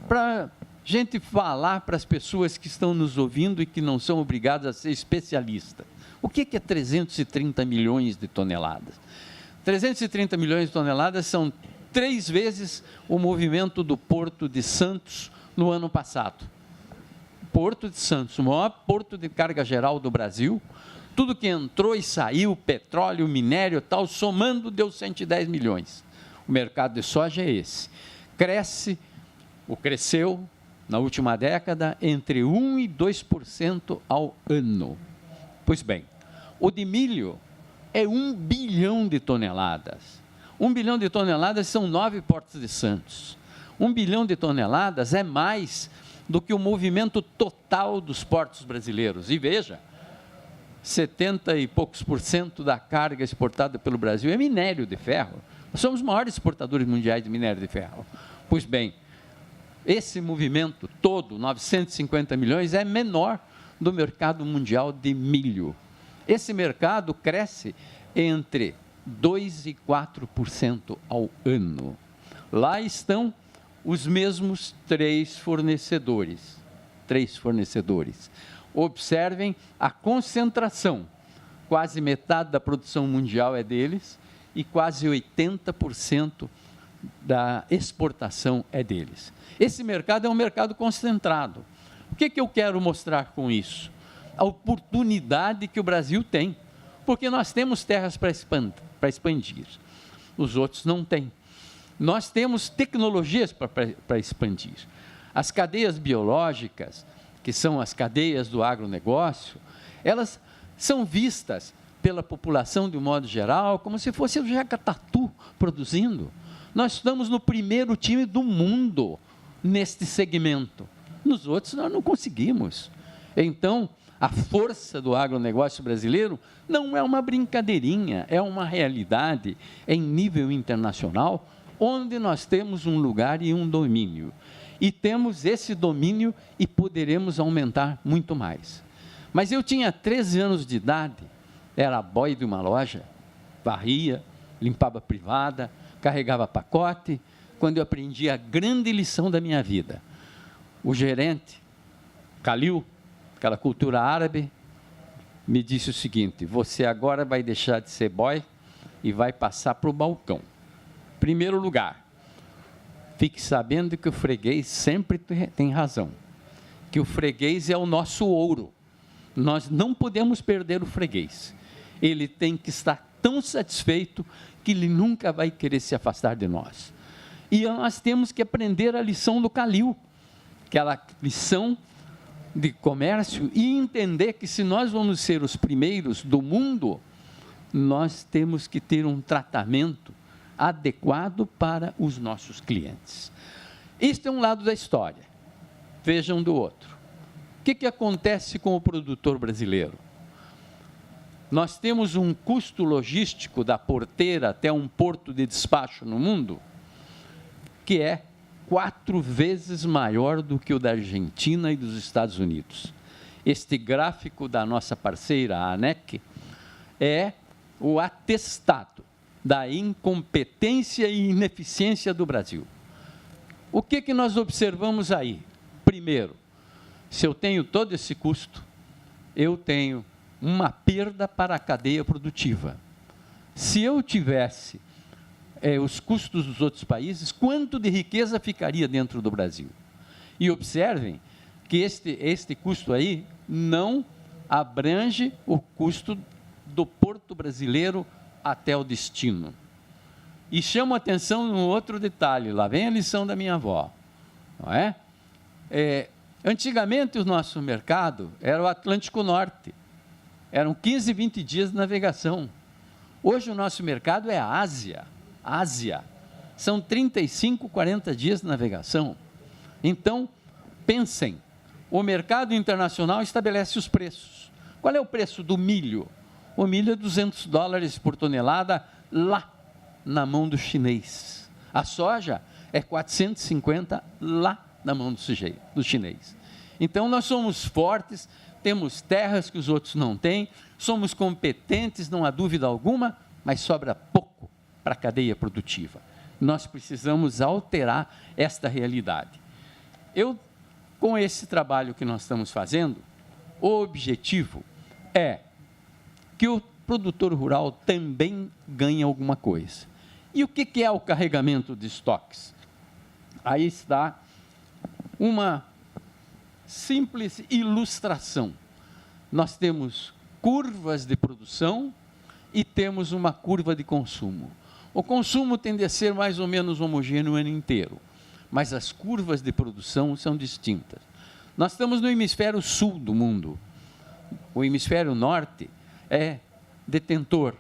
Para gente falar para as pessoas que estão nos ouvindo e que não são obrigadas a ser especialistas, o que é 330 milhões de toneladas? 330 milhões de toneladas são 3 vezes o movimento do Porto de Santos no ano passado. Porto de Santos, o maior porto de carga geral do Brasil, tudo que entrou e saiu, petróleo, minério e tal, somando deu 110 milhões. O mercado de soja é esse. Cresceu na última década entre 1% e 2% ao ano. Pois bem, o de milho é 1 bilhão de toneladas. 1 bilhão de toneladas são 9 portos de Santos. 1 bilhão de toneladas é mais do que o movimento total dos portos brasileiros. E veja, 70 e poucos % da carga exportada pelo Brasil é minério de ferro. Nós somos os maiores exportadores mundiais de minério de ferro. Pois bem, esse movimento todo, 950 milhões, é menor do mercado mundial de milho. Esse mercado cresce entre 2% e 4% ao ano. Lá estão os mesmos 3 fornecedores. Observem a concentração. Quase metade da produção mundial é deles e quase 80% da exportação é deles. Esse mercado é um mercado concentrado. O que eu quero mostrar com isso? A oportunidade que o Brasil tem, porque nós temos terras para expandir. Os outros não têm. Nós temos tecnologias para expandir. As cadeias biológicas, que são as cadeias do agronegócio, elas são vistas pela população, de um modo geral, como se fosse o jacatatu produzindo. Nós estamos no primeiro time do mundo neste segmento. Nos outros, nós não conseguimos. Então, a força do agronegócio brasileiro não é uma brincadeirinha, é uma realidade em nível internacional, onde nós temos um lugar e um domínio. E temos esse domínio e poderemos aumentar muito mais. Mas eu tinha 13 anos de idade, era boy de uma loja, varria, limpava privada, carregava pacote, quando eu aprendi a grande lição da minha vida. O gerente, Khalil, aquela cultura árabe, me disse o seguinte: você agora vai deixar de ser boy e vai passar para o balcão. Primeiro lugar, fique sabendo que o freguês sempre tem razão, que o freguês é o nosso ouro. Nós não podemos perder o freguês. Ele tem que estar tão satisfeito que ele nunca vai querer se afastar de nós. E nós temos que aprender a lição do Khalil, aquela lição de comércio, e entender que se nós vamos ser os primeiros do mundo, nós temos que ter um tratamento adequado para os nossos clientes. Este é um lado da história. Vejam do outro. O que acontece com o produtor brasileiro? Nós temos um custo logístico da porteira até um porto de despacho no mundo que é 4 vezes maior do que o da Argentina e dos Estados Unidos. Este gráfico da nossa parceira, a ANEC, é o atestado da incompetência e ineficiência do Brasil. O que nós observamos aí? Primeiro, se eu tenho todo esse custo, eu tenho uma perda para a cadeia produtiva. Se eu tivesse os custos dos outros países, quanto de riqueza ficaria dentro do Brasil? E observem que este custo aí não abrange o custo do porto brasileiro até o destino. E chamo a atenção num outro detalhe, lá vem a lição da minha avó, não é? Antigamente o nosso mercado era o Atlântico Norte, eram 15, 20 dias de navegação. Hoje o nosso mercado é a Ásia, são 35, 40 dias de navegação. Então, pensem, o mercado internacional estabelece os preços. Qual é o preço do milho? O milho é $200 por tonelada lá na mão do chinês. A soja é 450 lá na mão do chinês. Então, nós somos fortes, temos terras que os outros não têm, somos competentes, não há dúvida alguma, mas sobra pouco para a cadeia produtiva. Nós precisamos alterar esta realidade. Com esse trabalho que nós estamos fazendo, o objetivo é que o produtor rural também ganhe alguma coisa. E o que é o carregamento de estoques? Aí está uma simples ilustração. Nós temos curvas de produção e temos uma curva de consumo. O consumo tende a ser mais ou menos homogêneo o ano inteiro, mas as curvas de produção são distintas. Nós estamos no hemisfério sul do mundo. O hemisfério norte é detentor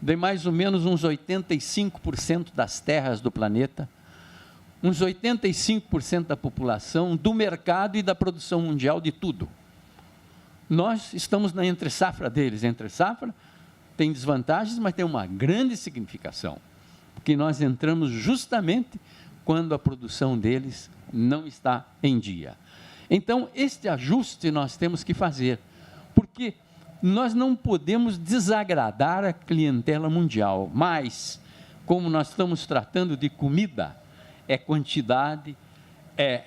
de mais ou menos uns 85% das terras do planeta, uns 85% da população, do mercado e da produção mundial de tudo. Nós estamos na entre-safra deles. Entre-safra tem desvantagens, mas tem uma grande significação, porque nós entramos justamente quando a produção deles não está em dia. Então, este ajuste nós temos que fazer, porque nós não podemos desagradar a clientela mundial, mas, como nós estamos tratando de comida, é quantidade, é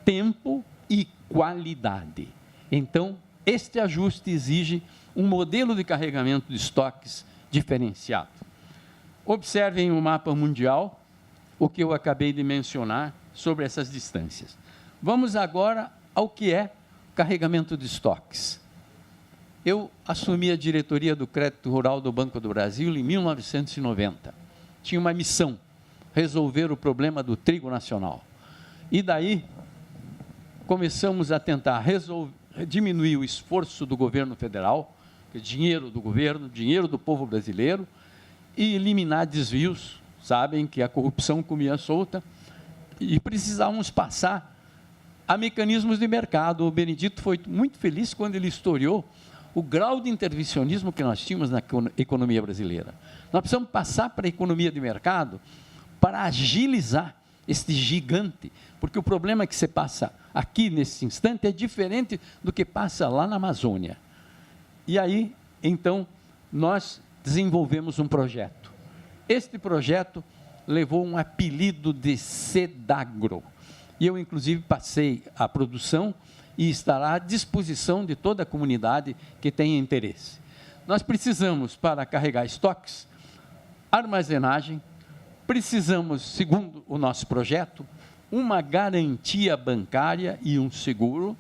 tempo e qualidade. Então, este ajuste exige um modelo de carregamento de estoques diferenciado. Observem o mapa mundial, o que eu acabei de mencionar sobre essas distâncias. Vamos agora ao que é carregamento de estoques. Eu assumi a diretoria do Crédito Rural do Banco do Brasil em 1990. Tinha uma missão, resolver o problema do trigo nacional. E daí, começamos a tentar diminuir o esforço do governo federal, dinheiro do governo, dinheiro do povo brasileiro, e eliminar desvios. Sabem que a corrupção comia solta, e precisávamos passar a mecanismos de mercado. O Benedito foi muito feliz quando ele historiou o grau de intervencionismo que nós tínhamos na economia brasileira. Nós precisamos passar para a economia de mercado para agilizar este gigante, porque o problema que você passa aqui nesse instante é diferente do que passa lá na Amazônia. E aí, então, nós desenvolvemos um projeto. Este projeto levou um apelido de SEDAGRO. E eu, inclusive, passei a produção e estará à disposição de toda a comunidade que tenha interesse. Nós precisamos, para carregar estoques, armazenagem, precisamos, segundo o nosso projeto, uma garantia bancária e um seguro,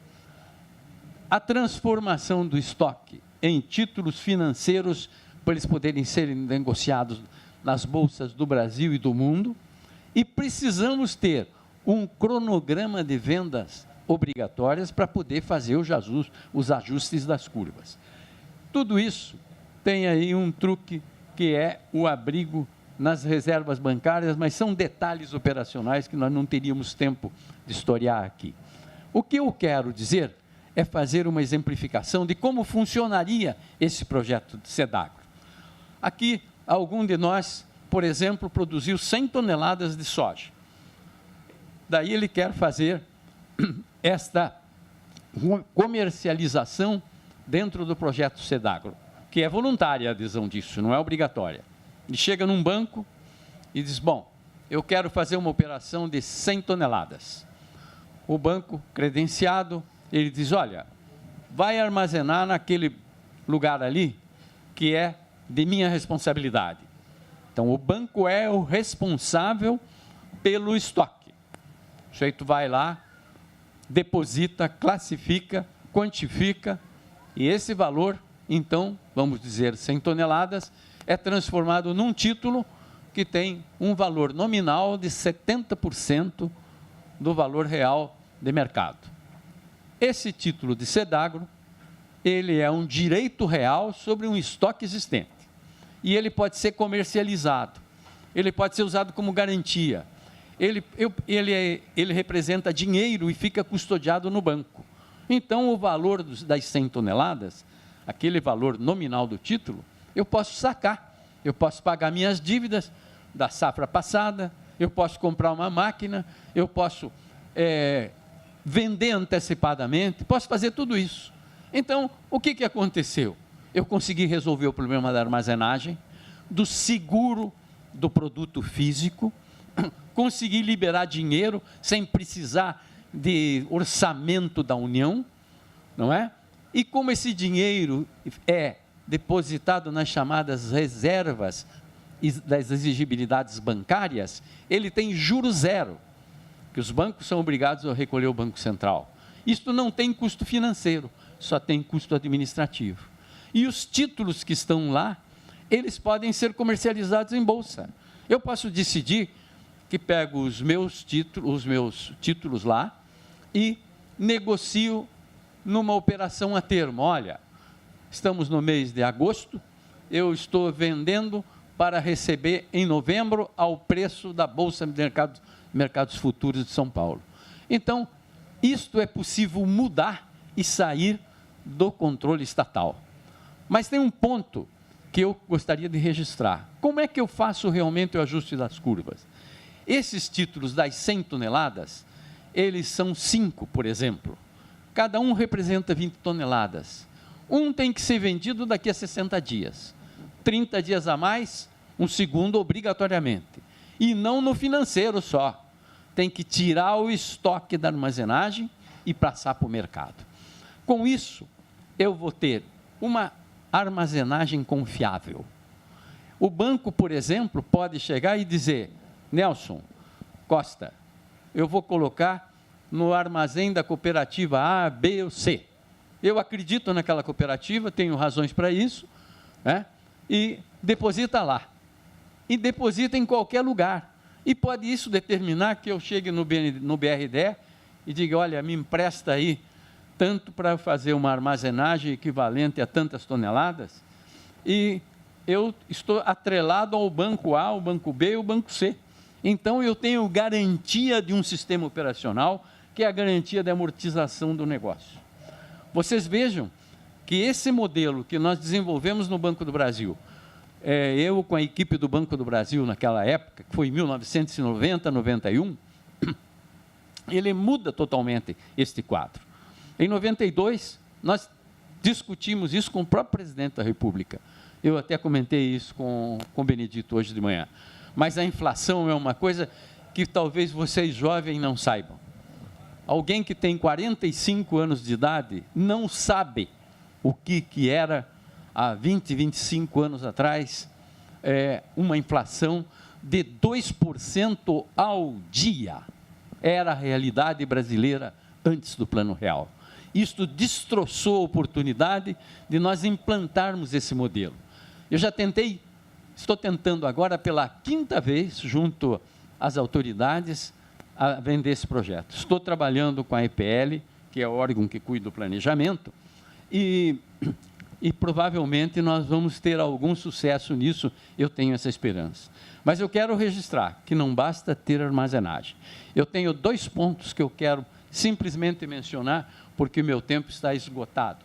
a transformação do estoque em títulos financeiros para eles poderem serem negociados nas bolsas do Brasil e do mundo, e precisamos ter um cronograma de vendas obrigatórias para poder fazer os ajustes das curvas. Tudo isso tem aí um truque que é o abrigo nas reservas bancárias, mas são detalhes operacionais que nós não teríamos tempo de historiar aqui. O que eu quero dizer é fazer uma exemplificação de como funcionaria esse projeto de SEDAGRO. Aqui, algum de nós, por exemplo, produziu 100 toneladas de soja. Daí ele quer fazer esta comercialização dentro do projeto SEDAGRO, que é voluntária a adesão disso, não é obrigatória. Ele chega num banco e diz, bom, eu quero fazer uma operação de 100 toneladas. O banco credenciado, ele diz, olha, vai armazenar naquele lugar ali que é de minha responsabilidade. Então, o banco é o responsável pelo estoque. O sujeito vai lá, deposita, classifica, quantifica, e esse valor, então, vamos dizer, 100 toneladas, é transformado num título que tem um valor nominal de 70% do valor real de mercado. Esse título de SEDAGRO, ele é um direito real sobre um estoque existente. E ele pode ser comercializado, ele pode ser usado como garantia. Ele representa dinheiro e fica custodiado no banco. Então, o valor das 100 toneladas, aquele valor nominal do título, eu posso sacar, eu posso pagar minhas dívidas da safra passada, eu posso comprar uma máquina, eu posso vender antecipadamente, posso fazer tudo isso. Então, o que aconteceu? Eu consegui resolver o problema da armazenagem, do seguro do produto físico, consegui liberar dinheiro sem precisar de orçamento da União, não é? E como esse dinheiro é depositado nas chamadas reservas das exigibilidades bancárias, ele tem juros zero, que os bancos são obrigados a recolher ao Banco Central. Isto não tem custo financeiro, só tem custo administrativo. E os títulos que estão lá, eles podem ser comercializados em bolsa. Eu posso decidir que pego os meus títulos lá e negocio numa operação a termo. Olha, estamos no mês de agosto, eu estou vendendo para receber em novembro ao preço da Bolsa de Mercados Futuros de São Paulo. Então, isto é possível mudar e sair do controle estatal. Mas tem um ponto que eu gostaria de registrar. Como é que eu faço realmente o ajuste das curvas? Esses títulos das 100 toneladas, eles são 5, por exemplo. Cada um representa 20 toneladas. Um tem que ser vendido daqui a 60 dias. 30 dias a mais, um segundo obrigatoriamente. E não no financeiro só. Tem que tirar o estoque da armazenagem e passar para o mercado. Com isso, eu vou ter uma armazenagem confiável. O banco, por exemplo, pode chegar e dizer: Nelson Costa, eu vou colocar no armazém da cooperativa A, B ou C. Eu acredito naquela cooperativa, tenho razões para isso, né? E deposita lá. E deposita em qualquer lugar. E pode isso determinar que eu chegue no BRDE e diga: olha, me empresta aí tanto para fazer uma armazenagem equivalente a tantas toneladas, e eu estou atrelado ao banco A, ao banco B e ao banco C. Então, eu tenho garantia de um sistema operacional, que é a garantia de amortização do negócio. Vocês vejam que esse modelo que nós desenvolvemos no Banco do Brasil, eu com a equipe do Banco do Brasil naquela época, que foi em 1990, 91, ele muda totalmente este quadro. Em 92, nós discutimos isso com o próprio presidente da República. Eu até comentei isso com o Benedito hoje de manhã. Mas a inflação é uma coisa que talvez vocês jovens não saibam. Alguém que tem 45 anos de idade não sabe o que era há 20, 25 anos atrás, uma inflação de 2% ao dia. Era a realidade brasileira antes do Plano Real. Isto destroçou a oportunidade de nós implantarmos esse modelo. Eu já tentei, estou tentando agora pela 5ª vez, junto às autoridades, a vender esse projeto. Estou trabalhando com a EPL, que é o órgão que cuida do planejamento, e provavelmente nós vamos ter algum sucesso nisso, eu tenho essa esperança. Mas eu quero registrar que não basta ter armazenagem. Eu tenho 2 pontos que eu quero simplesmente mencionar, porque o meu tempo está esgotado.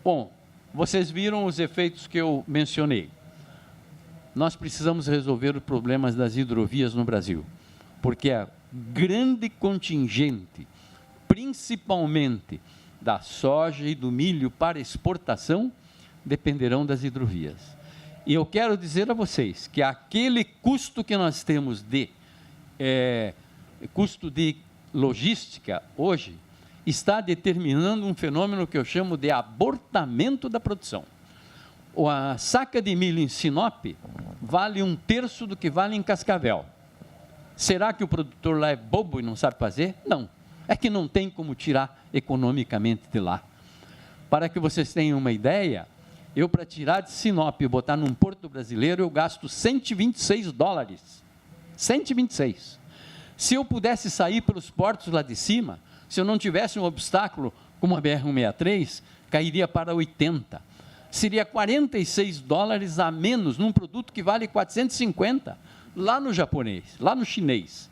Bom, vocês viram os efeitos que eu mencionei. Nós precisamos resolver os problemas das hidrovias no Brasil, porque a grande contingente, principalmente da soja e do milho para exportação, dependerão das hidrovias. E eu quero dizer a vocês que aquele custo que nós temos custo de logística hoje, está determinando um fenômeno que eu chamo de abortamento da produção. A saca de milho em Sinop vale 1/3 do que vale em Cascavel. Será que o produtor lá é bobo e não sabe fazer? Não. É que não tem como tirar economicamente de lá. Para que vocês tenham uma ideia, eu para tirar de Sinop e botar num porto brasileiro, eu gasto $126. 126. Se eu pudesse sair pelos portos lá de cima, se eu não tivesse um obstáculo como a BR-163, cairia para 80. Seria $46 a menos num produto que vale 450 lá no japonês, lá no chinês.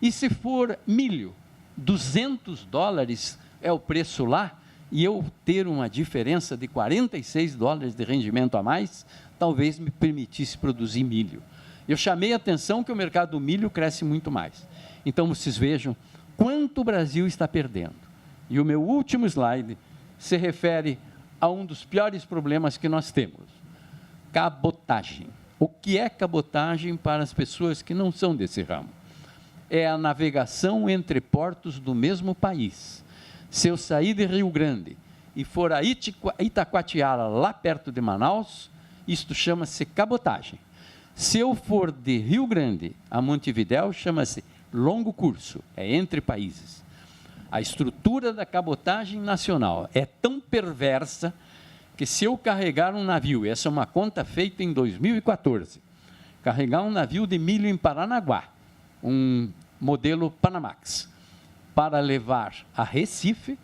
E se for milho, $200 é o preço lá, e eu ter uma diferença de $46 de rendimento a mais, talvez me permitisse produzir milho. Eu chamei a atenção que o mercado do milho cresce muito mais. Então, vocês vejam quanto o Brasil está perdendo. E o meu último slide, se refere a um dos piores problemas que nós temos: cabotagem. O que é cabotagem para as pessoas que não são desse ramo? É a navegação entre portos do mesmo país. Se eu sair de Rio Grande e for a Itacoatiara, lá perto de Manaus, isto chama-se cabotagem. Se eu for de Rio Grande a Montevidéu, chama-se longo curso, é entre países. A estrutura da cabotagem nacional é tão perversa que, se eu carregar um navio, essa é uma conta feita em 2014, carregar um navio de milho em Paranaguá, um modelo Panamax, para levar a Recife,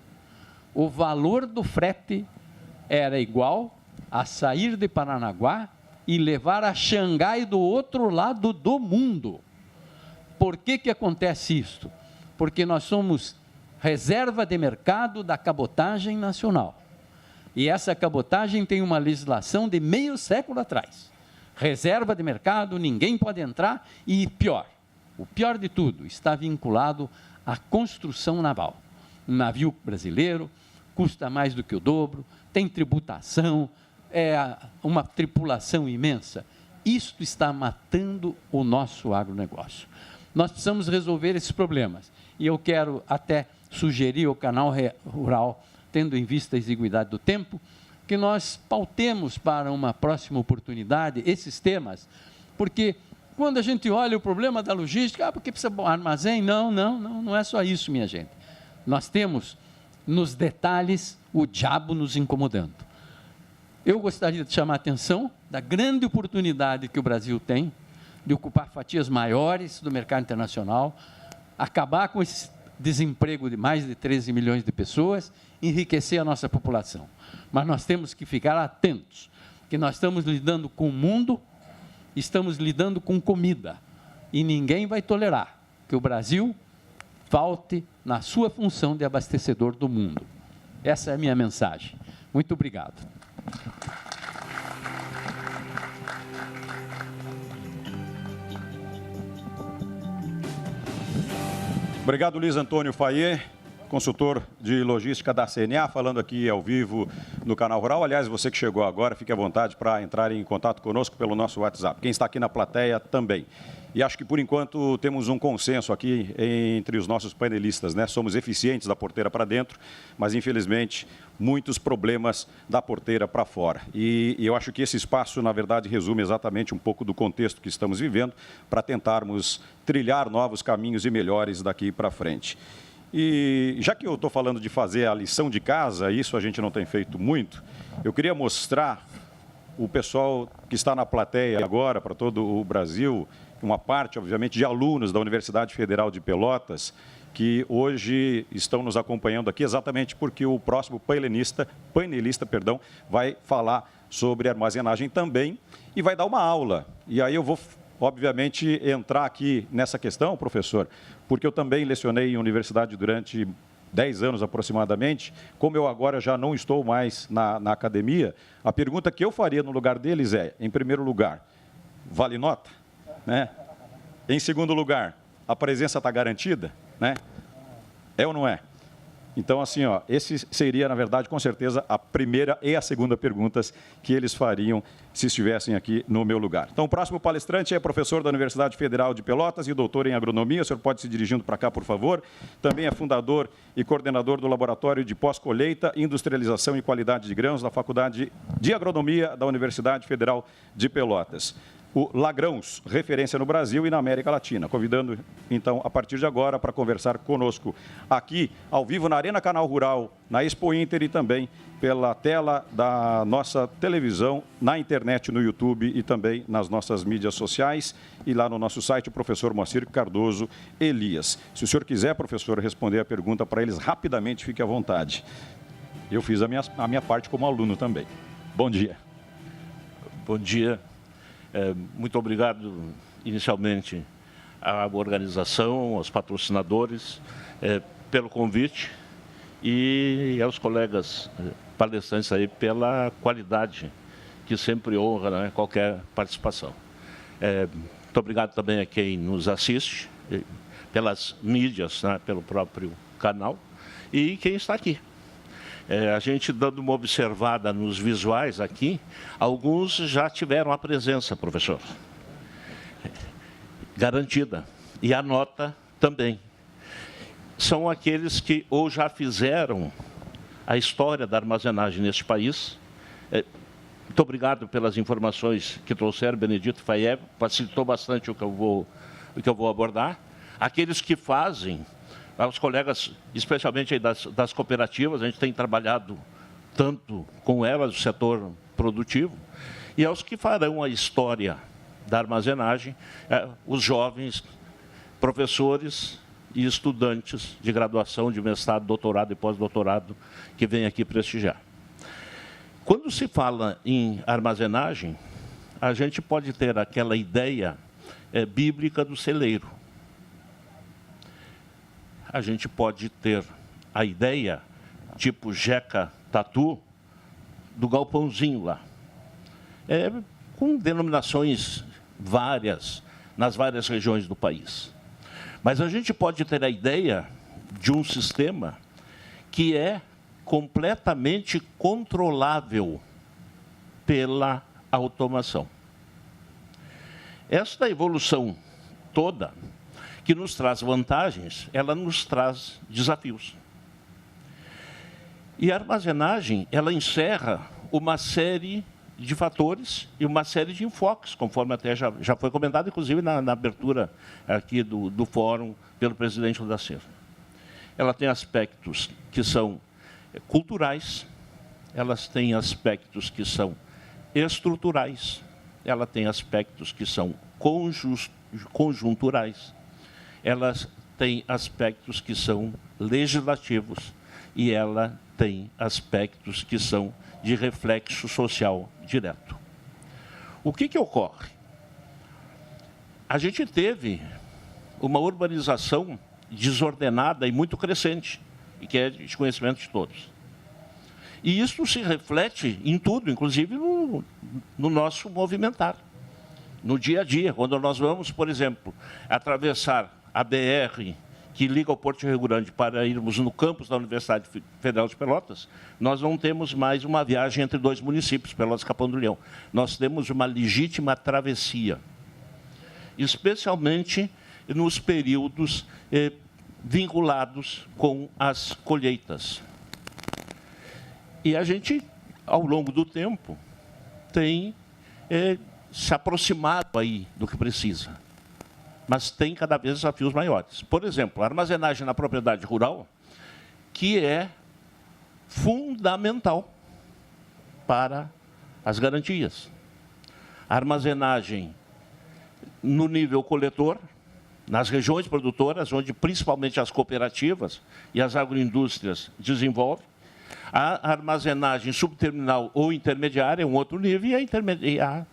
o valor do frete era igual a sair de Paranaguá e levar a Xangai, do outro lado do mundo. Por que que acontece isso? Porque nós somos reserva de mercado da cabotagem nacional. E essa cabotagem tem uma legislação de meio século atrás. Reserva de mercado, ninguém pode entrar e pior. O pior de tudo, está vinculado à construção naval. Um navio brasileiro custa mais do que o dobro, tem tributação, é uma tripulação imensa. Isto está matando o nosso agronegócio. Nós precisamos resolver esses problemas. E eu quero até sugerir ao Canal Rural, tendo em vista a exiguidade do tempo, que nós pautemos para uma próxima oportunidade esses temas, porque quando a gente olha o problema da logística, porque precisa de armazém, não é só isso, minha gente. Nós temos nos detalhes o diabo nos incomodando. Eu gostaria de chamar a atenção da grande oportunidade que o Brasil tem de ocupar fatias maiores do mercado internacional, acabar com esse desemprego de mais de 13 milhões de pessoas, enriquecer a nossa população. Mas nós temos que ficar atentos, que nós estamos lidando com o mundo, estamos lidando com comida, e ninguém vai tolerar que o Brasil falte na sua função de abastecedor do mundo. Essa é a minha mensagem. Muito obrigado. Obrigado, Luiz Antônio Fayet, consultor de logística da CNA, falando aqui ao vivo no Canal Rural. Aliás, você que chegou agora, fique à vontade para entrar em contato conosco pelo nosso WhatsApp. Quem está aqui na plateia também. E acho que, por enquanto, temos um consenso aqui entre os nossos painelistas, né? Somos eficientes da porteira para dentro, mas, infelizmente, muitos problemas da porteira para fora. E eu acho que esse espaço, na verdade, resume exatamente um pouco do contexto que estamos vivendo para tentarmos trilhar novos caminhos e melhores daqui para frente. E já que eu estou falando de fazer a lição de casa, isso a gente não tem feito muito, eu queria mostrar o pessoal que está na plateia agora, para todo o Brasil, uma parte, obviamente, de alunos da Universidade Federal de Pelotas, que hoje estão nos acompanhando aqui, exatamente porque o próximo painelista, vai falar sobre armazenagem também e vai dar uma aula. E aí eu vou, obviamente, entrar aqui nessa questão, professor, porque eu também lecionei em universidade durante 10 anos aproximadamente. Como eu agora já não estou mais na academia, a pergunta que eu faria no lugar deles é, em primeiro lugar, vale nota? Né? Em segundo lugar, a presença está garantida? Né? É ou não é? Então, assim, ó, esse seria, na verdade, com certeza, a primeira e a segunda perguntas que eles fariam se estivessem aqui no meu lugar. Então, o próximo palestrante é professor da Universidade Federal de Pelotas e doutor em agronomia. O senhor pode se dirigindo para cá, por favor. Também é fundador e coordenador do Laboratório de Pós-Colheita, Industrialização e Qualidade de Grãos da Faculdade de Agronomia da Universidade Federal de Pelotas. O Lagrãos, referência no Brasil e na América Latina. Convidando, então, a partir de agora, para conversar conosco aqui, ao vivo, na Arena Canal Rural, na Expo Inter e também pela tela da nossa televisão, na internet, no YouTube e também nas nossas mídias sociais e lá no nosso site, o professor Moacir Cardoso Elias. Se o senhor quiser, professor, responder a pergunta para eles rapidamente, fique à vontade. Eu fiz a minha parte como aluno também. Bom dia. Bom dia. Muito obrigado, inicialmente, à organização, aos patrocinadores, pelo convite e aos colegas palestrantes aí pela qualidade que sempre honra, né, qualquer participação. Muito obrigado também a quem nos assiste, pelas mídias, né, pelo próprio canal, e quem está aqui. A gente dando uma observada nos visuais aqui, alguns já tiveram a presença, professor, garantida, e a nota também. São aqueles que ou já fizeram a história da armazenagem neste país. Muito obrigado pelas informações que trouxeram, Benedito Faiev, facilitou bastante o que eu vou abordar. Aqueles que fazem, os colegas, especialmente aí das cooperativas, a gente tem trabalhado tanto com elas, o setor produtivo, e aos que farão a história da armazenagem, os jovens professores e estudantes de graduação, de mestrado, doutorado e pós-doutorado que vêm aqui prestigiar. Quando se fala em armazenagem, a gente pode ter aquela ideia bíblica do celeiro. A gente pode ter a ideia, tipo Jeca Tatu, do galpãozinho lá. Com denominações várias, nas várias regiões do país. Mas a gente pode ter a ideia de um sistema que é completamente controlável pela automação. Esta evolução toda, que nos traz vantagens, ela nos traz desafios. E a armazenagem, ela encerra uma série de fatores e uma série de enfoques, conforme até já foi comentado, inclusive na abertura aqui do fórum pelo presidente Odacir. Ela tem aspectos que são culturais, elas têm aspectos que são estruturais, ela tem aspectos que são conjunturais, elas têm aspectos que são legislativos e ela tem aspectos que são de reflexo social direto. O que ocorre? A gente teve uma urbanização desordenada e muito crescente, e que é de conhecimento de todos. E isso se reflete em tudo, inclusive no nosso movimentar, no dia a dia. Quando nós vamos, por exemplo, atravessar a BR que liga ao Porto Rio Grande para irmos no campus da Universidade Federal de Pelotas, nós não temos mais uma viagem entre dois municípios, Pelotas e Capão do Leão. Nós temos uma legítima travessia, especialmente nos períodos vinculados com as colheitas. E a gente, ao longo do tempo, tem se aproximado aí do que precisa. Mas tem cada vez desafios maiores. Por exemplo, a armazenagem na propriedade rural, que é fundamental para as garantias. A armazenagem no nível coletor, nas regiões produtoras, onde principalmente as cooperativas e as agroindústrias desenvolvem. A armazenagem subterminal ou intermediária é um outro nível, e a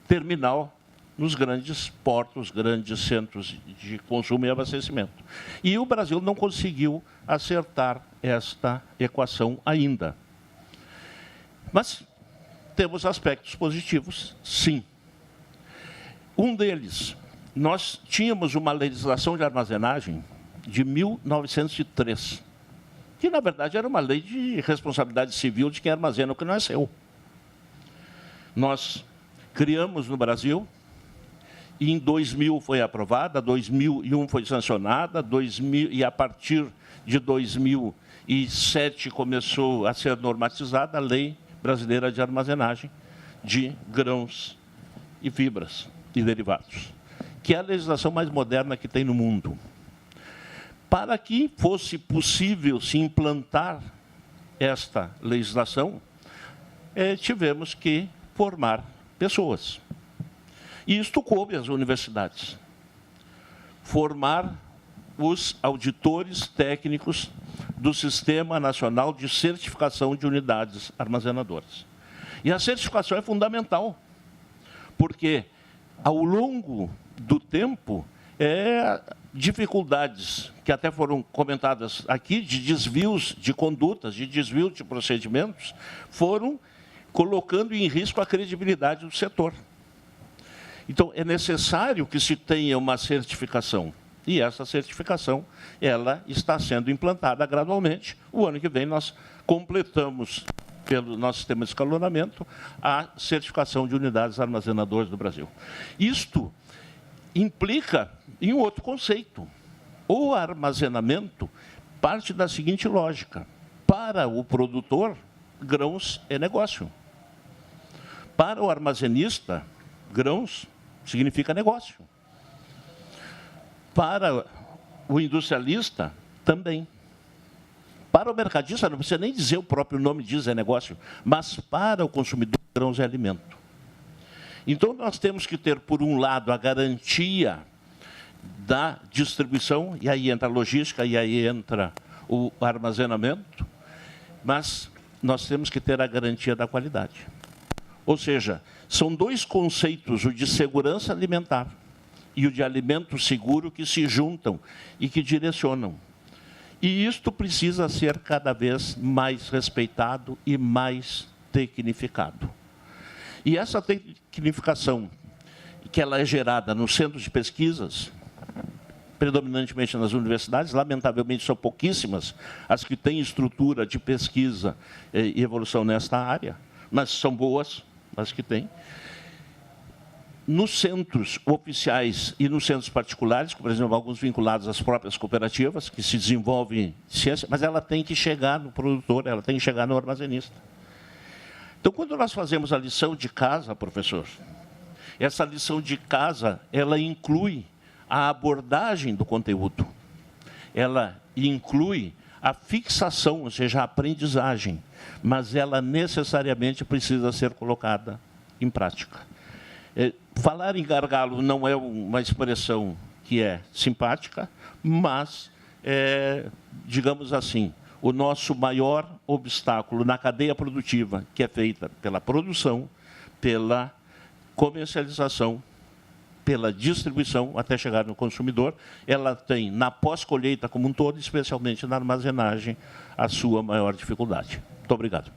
terminal nos grandes portos, grandes centros de consumo e abastecimento. E o Brasil não conseguiu acertar esta equação ainda. Mas temos aspectos positivos, sim. Um deles, nós tínhamos uma legislação de armazenagem de 1903, que, na verdade, era uma lei de responsabilidade civil de quem armazena o que não é seu. Nós criamos no Brasil, e em 2000 foi aprovada, 2001 foi sancionada, e a partir de 2007 começou a ser normatizada a Lei Brasileira de Armazenagem de Grãos e Fibras e Derivados, que é a legislação mais moderna que tem no mundo. Para que fosse possível se implantar esta legislação, tivemos que formar pessoas. E isto coube às universidades. Formar os auditores técnicos do Sistema Nacional de Certificação de Unidades Armazenadoras. E a certificação é fundamental, porque, ao longo do tempo, dificuldades que até foram comentadas aqui, de desvios de condutas, de desvio de procedimentos, foram colocando em risco a credibilidade do setor. Então, é necessário que se tenha uma certificação. E essa certificação, ela está sendo implantada gradualmente. O ano que vem nós completamos, pelo nosso sistema de escalonamento, a certificação de unidades armazenadoras do Brasil. Isto implica em um outro conceito. O armazenamento parte da seguinte lógica: para o produtor, grãos é negócio. Para o armazenista, grãos significa negócio. Para o industrialista, também. Para o mercadista, não precisa nem dizer, o próprio nome diz, é negócio, mas para o consumidor, grãos é alimento. Então, nós temos que ter, por um lado, a garantia da distribuição, e aí entra a logística, e aí entra o armazenamento, mas nós temos que ter a garantia da qualidade. Ou seja, são dois conceitos, o de segurança alimentar e o de alimento seguro, que se juntam e que direcionam. E isto precisa ser cada vez mais respeitado e mais tecnificado. E essa tecnificação, que ela é gerada nos centros de pesquisas, predominantemente nas universidades, lamentavelmente são pouquíssimas as que têm estrutura de pesquisa e evolução nesta área, mas são boas as que têm. Nos centros oficiais e nos centros particulares, por exemplo, alguns vinculados às próprias cooperativas, que se desenvolvem ciência, mas ela tem que chegar no produtor, ela tem que chegar no armazenista. Então, quando nós fazemos a lição de casa, professor, essa lição de casa, ela inclui a abordagem do conteúdo, ela inclui a fixação, ou seja, a aprendizagem, mas ela necessariamente precisa ser colocada em prática. Falar em gargalo não é uma expressão que é simpática, mas, digamos assim, o nosso maior obstáculo na cadeia produtiva, que é feita pela produção, pela comercialização, pela distribuição até chegar no consumidor, ela tem, na pós-colheita como um todo, especialmente na armazenagem, a sua maior dificuldade. Muito obrigado.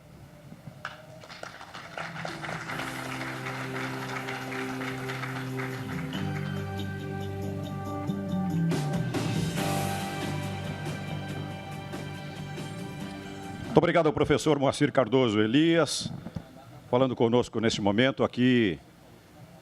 Muito obrigado ao professor Moacir Cardoso Elias, falando conosco neste momento, aqui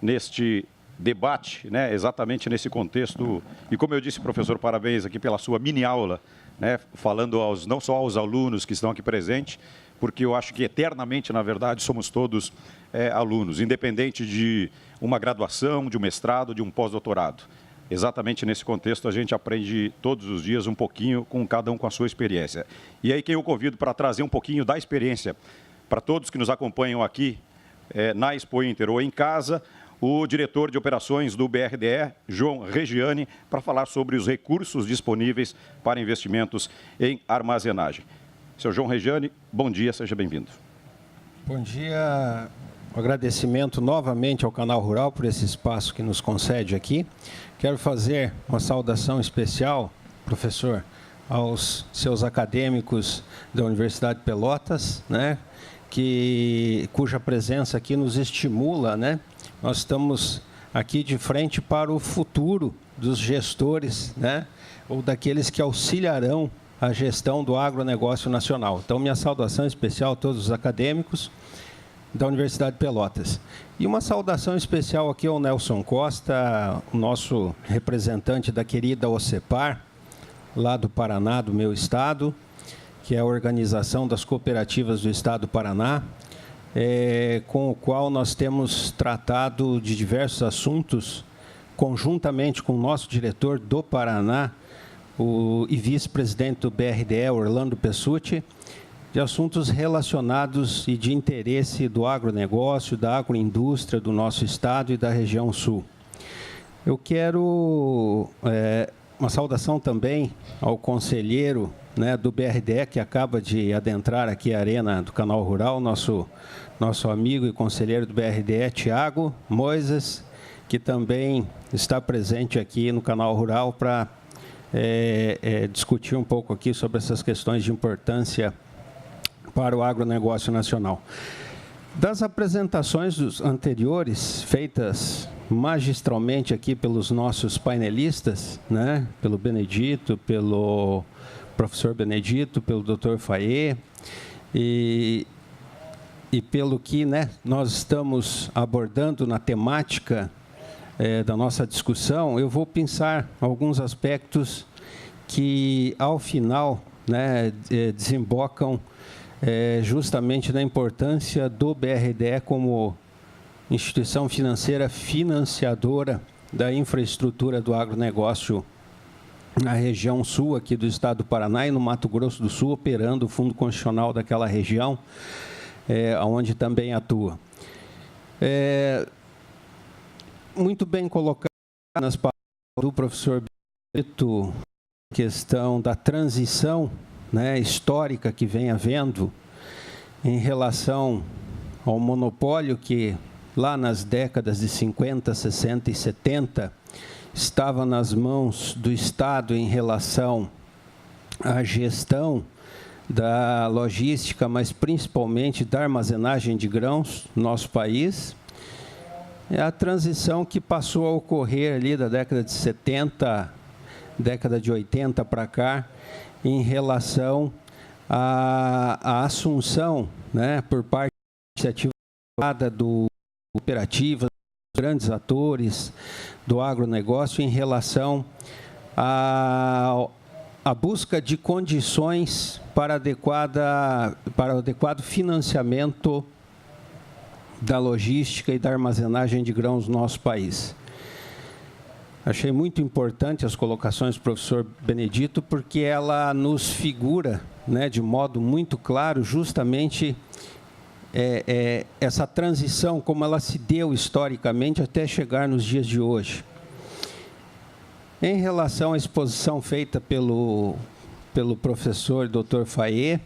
neste debate, né, exatamente nesse contexto. E como eu disse, professor, parabéns aqui pela sua mini-aula, né, falando não só aos alunos que estão aqui presentes, porque eu acho que eternamente, na verdade, somos todos alunos, independente de uma graduação, de um mestrado, de um pós-doutorado. Exatamente nesse contexto, a gente aprende todos os dias um pouquinho, com cada um com a sua experiência. E aí, quem eu convido para trazer um pouquinho da experiência para todos que nos acompanham aqui na Expo Inter ou em casa, o diretor de operações do BRDE, João Regiani, para falar sobre os recursos disponíveis para investimentos em armazenagem. Seu João Regiani, bom dia, seja bem-vindo. Bom dia. Um agradecimento novamente ao Canal Rural por esse espaço que nos concede aqui. Quero fazer uma saudação especial, professor, aos seus acadêmicos da Universidade de Pelotas, né, cuja presença aqui nos estimula, né? Nós estamos aqui de frente para o futuro dos gestores, né, ou daqueles que auxiliarão a gestão do agronegócio nacional. Então, minha saudação especial a todos os acadêmicos da Universidade de Pelotas. E uma saudação especial aqui ao Nelson Costa, o nosso representante da querida OCEPAR, lá do Paraná, do meu estado, que é a Organização das Cooperativas do Estado do Paraná, com o qual nós temos tratado de diversos assuntos, conjuntamente com o nosso diretor do Paraná, e vice-presidente do BRDE, Orlando Pessutti, de assuntos relacionados e de interesse do agronegócio, da agroindústria do nosso estado e da região sul. Eu quero uma saudação também ao conselheiro, né, do BRDE, que acaba de adentrar aqui a arena do Canal Rural, nosso amigo e conselheiro do BRDE, Tiago Moises, que também está presente aqui no Canal Rural para discutir um pouco aqui sobre essas questões de importância para o agronegócio nacional. Das apresentações anteriores, feitas magistralmente aqui pelos nossos painelistas, né, pelo Benedito, pelo professor Benedito, pelo Dr. Fayet, E pelo que, né, nós estamos abordando na temática da nossa discussão, eu vou pensar alguns aspectos que, ao final, né, desembocam justamente na importância do BRDE como instituição financeira financiadora da infraestrutura do agronegócio na região sul aqui do estado do Paraná e no Mato Grosso do Sul, operando o fundo constitucional daquela região, onde também atua. Muito bem colocado nas palavras do professor Benedito, questão da transição, né, histórica que vem havendo em relação ao monopólio que lá nas décadas de 50, 60 e 70 estava nas mãos do Estado em relação à gestão da logística, mas principalmente da armazenagem de grãos no nosso país. É a transição que passou a ocorrer ali da década de 70, década de 80 para cá, em relação à assunção, né, por parte da iniciativa do cooperativas, dos grandes atores do agronegócio, em relação à busca de condições para o adequado financiamento da logística e da armazenagem de grãos no nosso país. Achei muito importante as colocações do professor Benedito, porque ela nos figura, né, de modo muito claro, justamente essa transição, como ela se deu historicamente até chegar nos dias de hoje. Em relação à exposição feita pelo professor Dr. Fayet,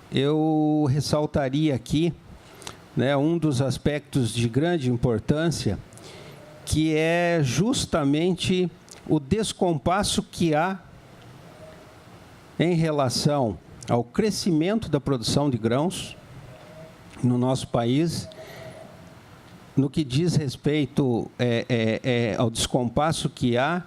eu ressaltaria aqui, né, um dos aspectos de grande importância, que é justamente o descompasso que há em relação ao crescimento da produção de grãos no nosso país, no que diz respeito ao descompasso que há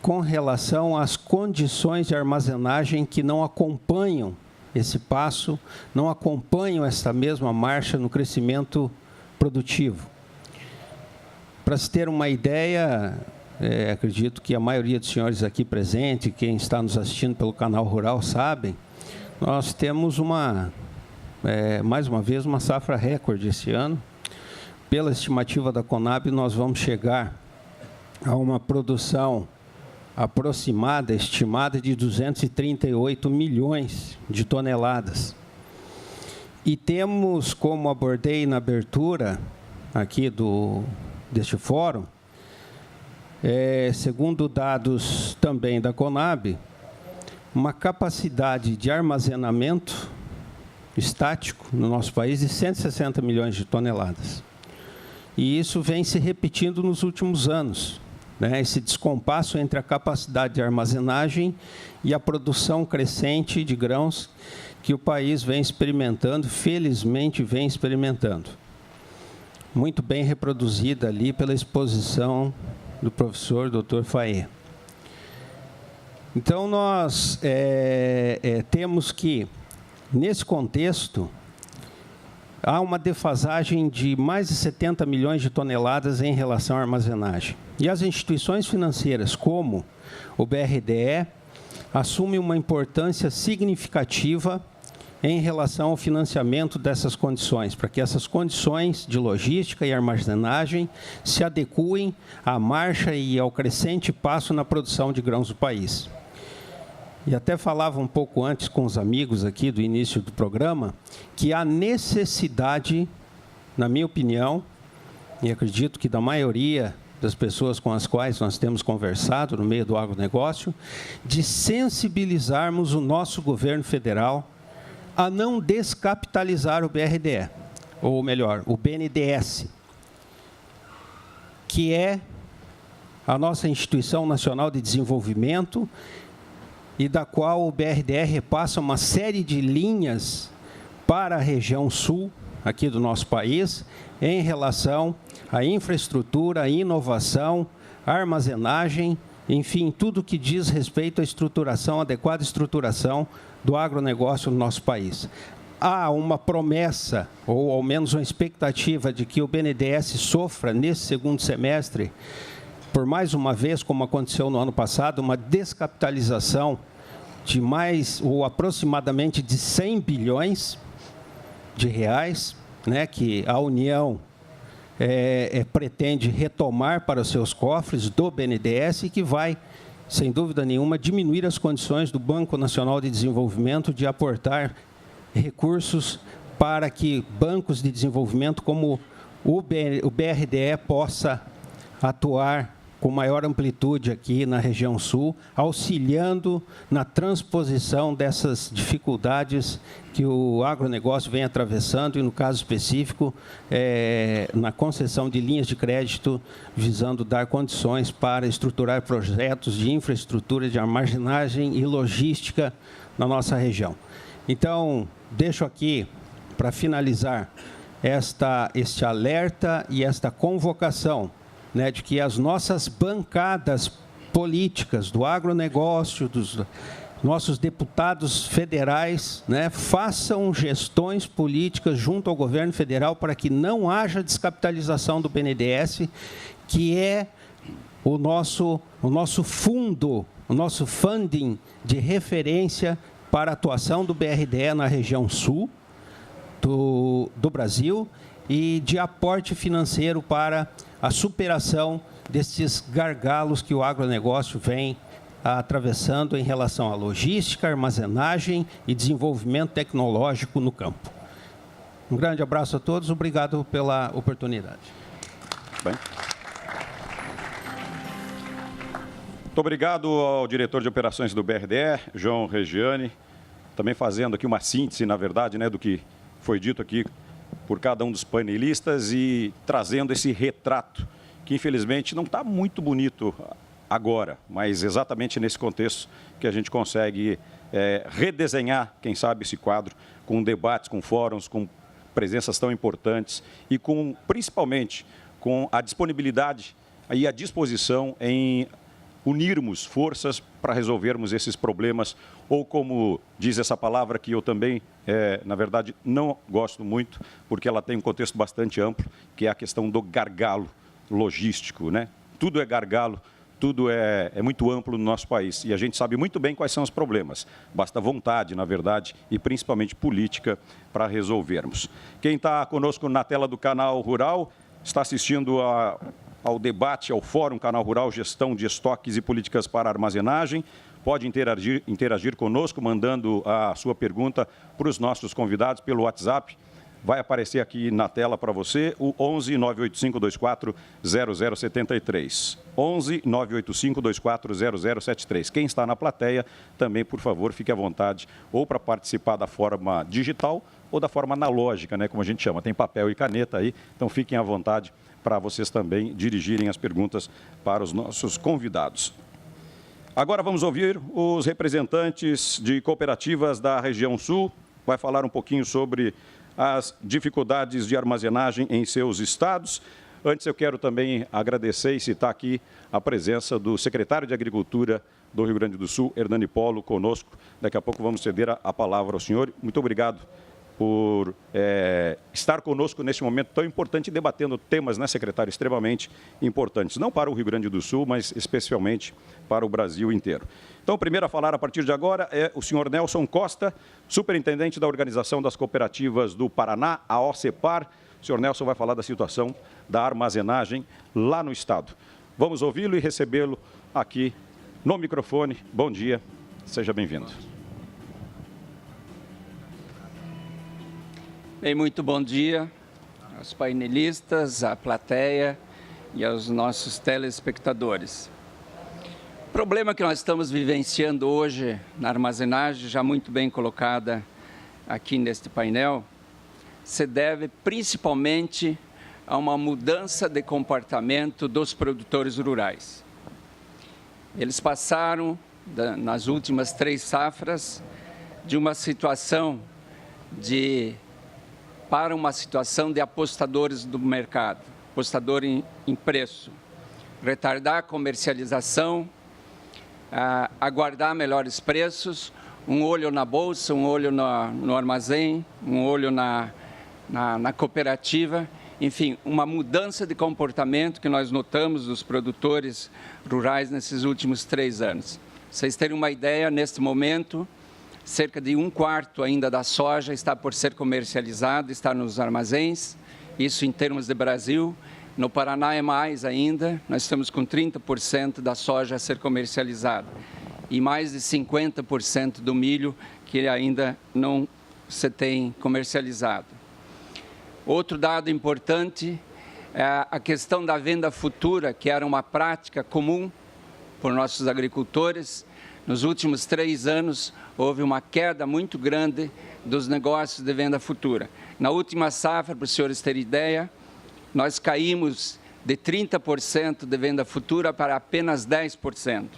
com relação às condições de armazenagem que não acompanham esse passo, não acompanham essa mesma marcha no crescimento produtivo. Para se ter uma ideia, acredito que a maioria dos senhores aqui presentes, quem está nos assistindo pelo Canal Rural, sabem, nós temos mais uma vez, uma safra recorde esse ano. Pela estimativa da Conab, nós vamos chegar a uma produção aproximada, estimada, de 238 milhões de toneladas. E temos, como abordei na abertura aqui deste fórum, segundo dados também da Conab, uma capacidade de armazenamento estático no nosso país de 160 milhões de toneladas. E isso vem se repetindo nos últimos anos, né? Esse descompasso entre a capacidade de armazenagem e a produção crescente de grãos que o país vem experimentando, felizmente vem experimentando. Muito bem reproduzida ali pela exposição do professor Dr. Fayet. Então, nós temos que, nesse contexto, há uma defasagem de mais de 70 milhões de toneladas em relação à armazenagem. E as instituições financeiras, como o BRDE, assumem uma importância significativa em relação ao financiamento dessas condições, para que essas condições de logística e armazenagem se adequem à marcha e ao crescente passo na produção de grãos do país. E até falava um pouco antes com os amigos aqui do início do programa, que há necessidade, na minha opinião, e acredito que da maioria das pessoas com as quais nós temos conversado no meio do agronegócio, de sensibilizarmos o nosso governo federal a não descapitalizar o BRDE, ou melhor, o BNDES, que é a nossa Instituição Nacional de Desenvolvimento, e da qual o BRDE repassa uma série de linhas para a região sul, aqui do nosso país, em relação à infraestrutura, à inovação, à armazenagem enfim, tudo que diz respeito à estruturação, adequada estruturação do agronegócio no nosso país. Há uma promessa, ou ao menos uma expectativa, de que o BNDES sofra, nesse segundo semestre, por mais uma vez, como aconteceu no ano passado, uma descapitalização de mais, ou aproximadamente de 100 bilhões de reais, né, que a União pretende retomar para os seus cofres do BNDES e que vai, sem dúvida nenhuma, diminuir as condições do Banco Nacional de Desenvolvimento de aportar recursos para que bancos de desenvolvimento como o BRDE possa atuar com maior amplitude aqui na região sul, auxiliando na transposição dessas dificuldades que o agronegócio vem atravessando e, no caso específico, na concessão de linhas de crédito, visando dar condições para estruturar projetos de infraestrutura, de armazenagem e logística na nossa região. Então, deixo aqui, para finalizar, este alerta e esta convocação, né, de que as nossas bancadas políticas do agronegócio, dos nossos deputados federais, né, façam gestões políticas junto ao governo federal para que não haja descapitalização do BNDES, que é o nosso fundo, o nosso funding de referência para a atuação do BRDE na região sul do Brasil e de aporte financeiro para a superação desses gargalos que o agronegócio vem atravessando em relação à logística, armazenagem e desenvolvimento tecnológico no campo. Um grande abraço a todos, obrigado pela oportunidade. Bem. Muito obrigado ao diretor de operações do BRDE, João Regiane, também fazendo aqui uma síntese, na verdade, né, do que foi dito aqui por cada um dos painelistas e trazendo esse retrato que, infelizmente, não está muito bonito agora, mas exatamente nesse contexto que a gente consegue redesenhar, quem sabe, esse quadro com debates, com fóruns, com presenças tão importantes e com, principalmente, com a disponibilidade e a disposição em unirmos forças para resolvermos esses problemas, ou como diz essa palavra que eu também, na verdade, não gosto muito, porque ela tem um contexto bastante amplo, que é a questão do gargalo logístico, né? Tudo é gargalo, tudo é muito amplo no nosso país, e a gente sabe muito bem quais são os problemas. Basta vontade, na verdade, e principalmente política para resolvermos. Quem está conosco na tela do Canal Rural está assistindo ao debate, ao Fórum Canal Rural, Gestão de Estoques e Políticas para Armazenagem. Pode interagir conosco, mandando a sua pergunta para os nossos convidados pelo WhatsApp. Vai aparecer aqui na tela para você o 11 985 24 0073. 11 985 24 0073. Quem está na plateia, também, por favor, fique à vontade, ou para participar da forma digital ou da forma analógica, né, como a gente chama. Tem papel e caneta aí, então fiquem à vontade para vocês também dirigirem as perguntas para os nossos convidados. Agora vamos ouvir os representantes de cooperativas da região sul. Vai falar um pouquinho sobre as dificuldades de armazenagem em seus estados. Antes, eu quero também agradecer e citar aqui a presença do secretário de Agricultura do Rio Grande do Sul, Hernani Polo, conosco. Daqui a pouco vamos ceder a palavra ao senhor. Muito obrigado por estar conosco neste momento tão importante, debatendo temas, né, secretário, extremamente importantes, não para o Rio Grande do Sul, mas especialmente para o Brasil inteiro. Então, o primeiro a falar a partir de agora é o senhor Nelson Costa, superintendente da Organização das Cooperativas do Paraná, a OCEPAR. O senhor Nelson vai falar da situação da armazenagem lá no estado. Vamos ouvi-lo e recebê-lo aqui no microfone. Bom dia, seja bem-vindo. Bem, muito bom dia aos painelistas, à plateia e aos nossos telespectadores. O problema que nós estamos vivenciando hoje na armazenagem, já muito bem colocada aqui neste painel, se deve principalmente a uma mudança de comportamento dos produtores rurais. Eles passaram, nas últimas 3 safras, de uma situação para uma situação de apostadores do mercado, apostador em preço, retardar a comercialização aguardar melhores preços, um olho na bolsa, um olho no armazém, um olho na cooperativa, enfim, uma mudança de comportamento que nós notamos dos produtores rurais nesses últimos 3 anos. Vocês terem uma ideia, neste momento, cerca de 1/4 ainda da soja está por ser comercializado, está nos armazéns, isso em termos de Brasil. No Paraná é mais ainda, nós estamos com 30% da soja a ser comercializada e mais de 50% do milho que ainda não se tem comercializado. Outro dado importante é a questão da venda futura, que era uma prática comum por nossos agricultores. Nos últimos 3 anos, houve uma queda muito grande dos negócios de venda futura. Na última safra, para os senhores terem ideia, nós caímos de 30% de venda futura para apenas 10%.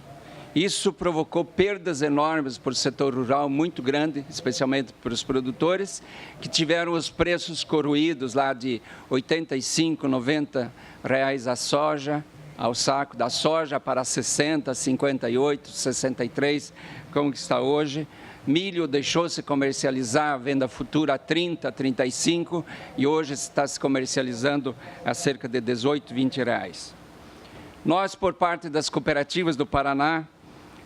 Isso provocou perdas enormes para o setor rural, muito grande, especialmente para os produtores, que tiveram os preços corroídos lá de R$ 85, R$ 90 a soja, ao saco da soja, para 60, 58, 63, como está hoje. Milho deixou-se comercializar a venda futura a 30, 35 e hoje está se comercializando a cerca de 18, 20 reais. Nós, por parte das cooperativas do Paraná,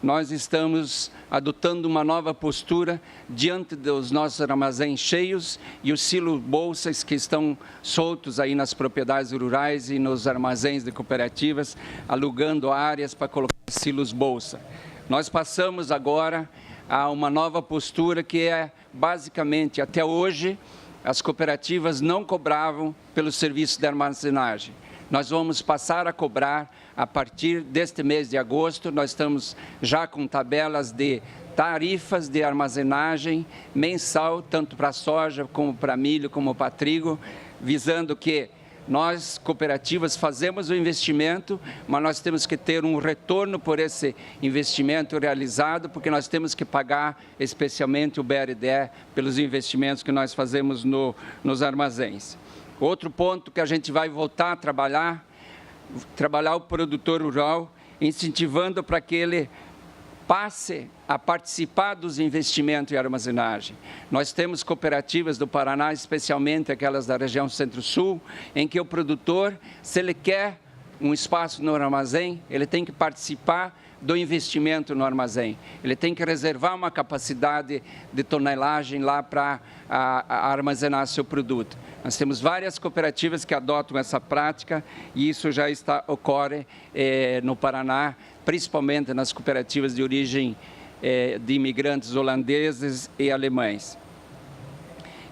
nós estamos adotando uma nova postura diante dos nossos armazéns cheios e os silos bolsas que estão soltos aí nas propriedades rurais e nos armazéns de cooperativas, alugando áreas para colocar silos bolsa. Nós passamos agora a uma nova postura que é, basicamente, até hoje, as cooperativas não cobravam pelo serviço de armazenagem. Nós vamos passar a cobrar a partir deste mês de agosto. Nós estamos já com tabelas de tarifas de armazenagem mensal, tanto para soja, como para milho, como para trigo, visando que nós, cooperativas, fazemos o investimento, mas nós temos que ter um retorno por esse investimento realizado, porque nós temos que pagar, especialmente o BRDE, pelos investimentos que nós fazemos nos armazéns. Outro ponto que a gente vai voltar a trabalhar o produtor rural, incentivando para que ele passe a participar dos investimentos em armazenagem. Nós temos cooperativas do Paraná, especialmente aquelas da região Centro-Sul, em que o produtor, se ele quer um espaço no armazém, ele tem que participar do investimento no armazém. Ele tem que reservar uma capacidade de tonelagem lá para armazenar seu produto. Nós temos várias cooperativas que adotam essa prática e isso já ocorre no Paraná, principalmente nas cooperativas de origem de imigrantes holandeses e alemães.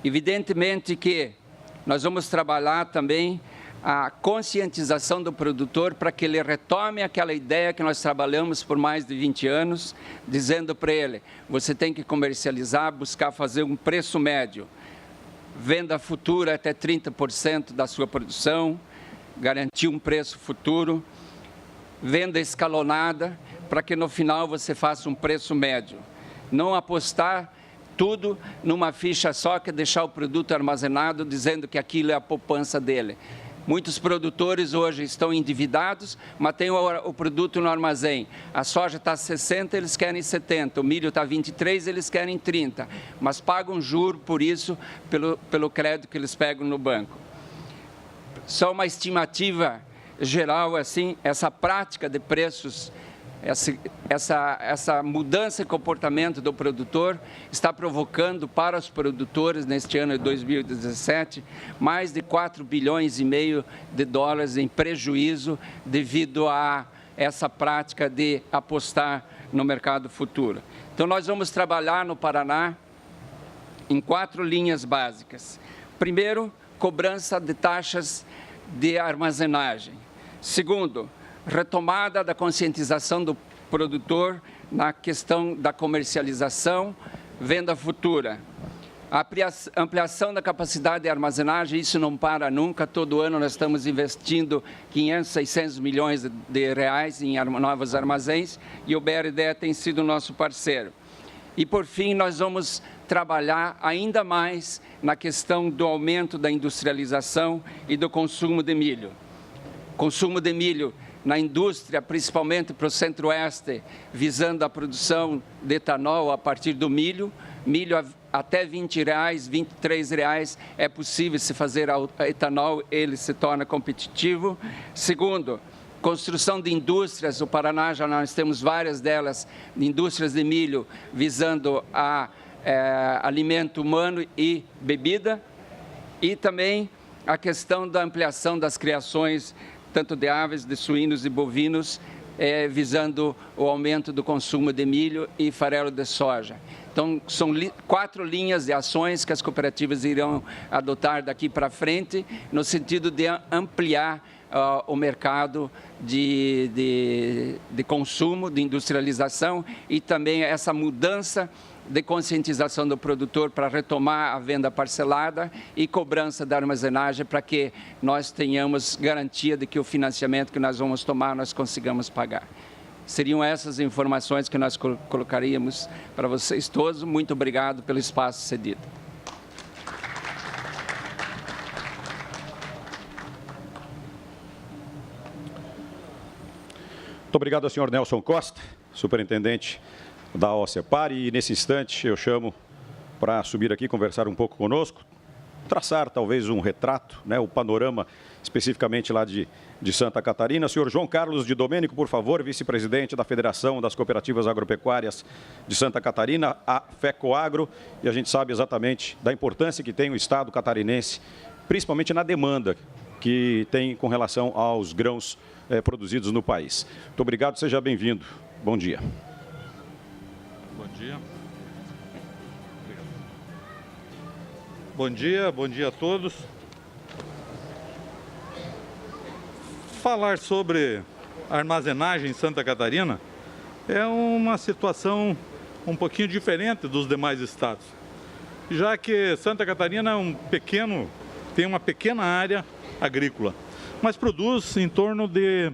Evidentemente que nós vamos trabalhar também a conscientização do produtor para que ele retome aquela ideia que nós trabalhamos por mais de 20 anos, dizendo para ele, você tem que comercializar, buscar fazer um preço médio, venda futura até 30% da sua produção, garantir um preço futuro, venda escalonada, para que no final você faça um preço médio. Não apostar tudo numa ficha só, que deixar o produto armazenado, dizendo que aquilo é a poupança dele. Muitos produtores hoje estão endividados, mas tem o produto no armazém. A soja está 60, eles querem 70. O milho está 23, eles querem 30. Mas pagam juro por isso, pelo crédito que eles pegam no banco. Só uma estimativa geral, assim, essa prática de preços, essa mudança de comportamento do produtor está provocando para os produtores, neste ano de 2017, mais de 4,5 bilhões de dólares em prejuízo devido a essa prática de apostar no mercado futuro. Então, nós vamos trabalhar no Paraná em 4 linhas básicas. Primeiro, cobrança de taxas de armazenagem. Segundo, retomada da conscientização do produtor na questão da comercialização, venda futura. A ampliação da capacidade de armazenagem, isso não para nunca. Todo ano nós estamos investindo 500, 600 milhões de reais em novos armazéns e o BRDE tem sido nosso parceiro. E, por fim, nós vamos trabalhar ainda mais na questão do aumento da industrialização e do consumo de milho. Consumo de milho na indústria, principalmente para o centro-oeste, visando a produção de etanol a partir do milho. Milho até R$20, R$23 é possível se fazer etanol, ele se torna competitivo. Segundo, construção de indústrias, o Paraná já nós temos várias delas, indústrias de milho visando a alimento humano e bebida. E também a questão da ampliação das criações, tanto de aves, de suínos e bovinos, visando o aumento do consumo de milho e farelo de soja. Então, são 4 linhas de ações que as cooperativas irão adotar daqui para frente, no sentido de ampliar o mercado de consumo, de industrialização e também essa mudança de conscientização do produtor para retomar a venda parcelada e cobrança da armazenagem para que nós tenhamos garantia de que o financiamento que nós vamos tomar nós consigamos pagar. Seriam essas informações que nós colocaríamos para vocês todos. Muito obrigado pelo espaço cedido. Muito obrigado ao senhor Nelson Costa, superintendente da OCEPAR, e nesse instante eu chamo para subir aqui conversar um pouco conosco, traçar talvez um retrato, né, o panorama especificamente lá de Santa Catarina. Senhor João Carlos de Domênico, por favor, vice-presidente da Federação das Cooperativas Agropecuárias de Santa Catarina, a FECOAGRO, e a gente sabe exatamente da importância que tem o Estado catarinense, principalmente na demanda que tem com relação aos grãos produzidos no país. Muito obrigado, seja bem-vindo. Bom dia. Bom dia. Bom dia a todos. Falar sobre armazenagem em Santa Catarina é uma situação um pouquinho diferente dos demais estados, já que Santa Catarina tem uma pequena área agrícola, mas produz em torno de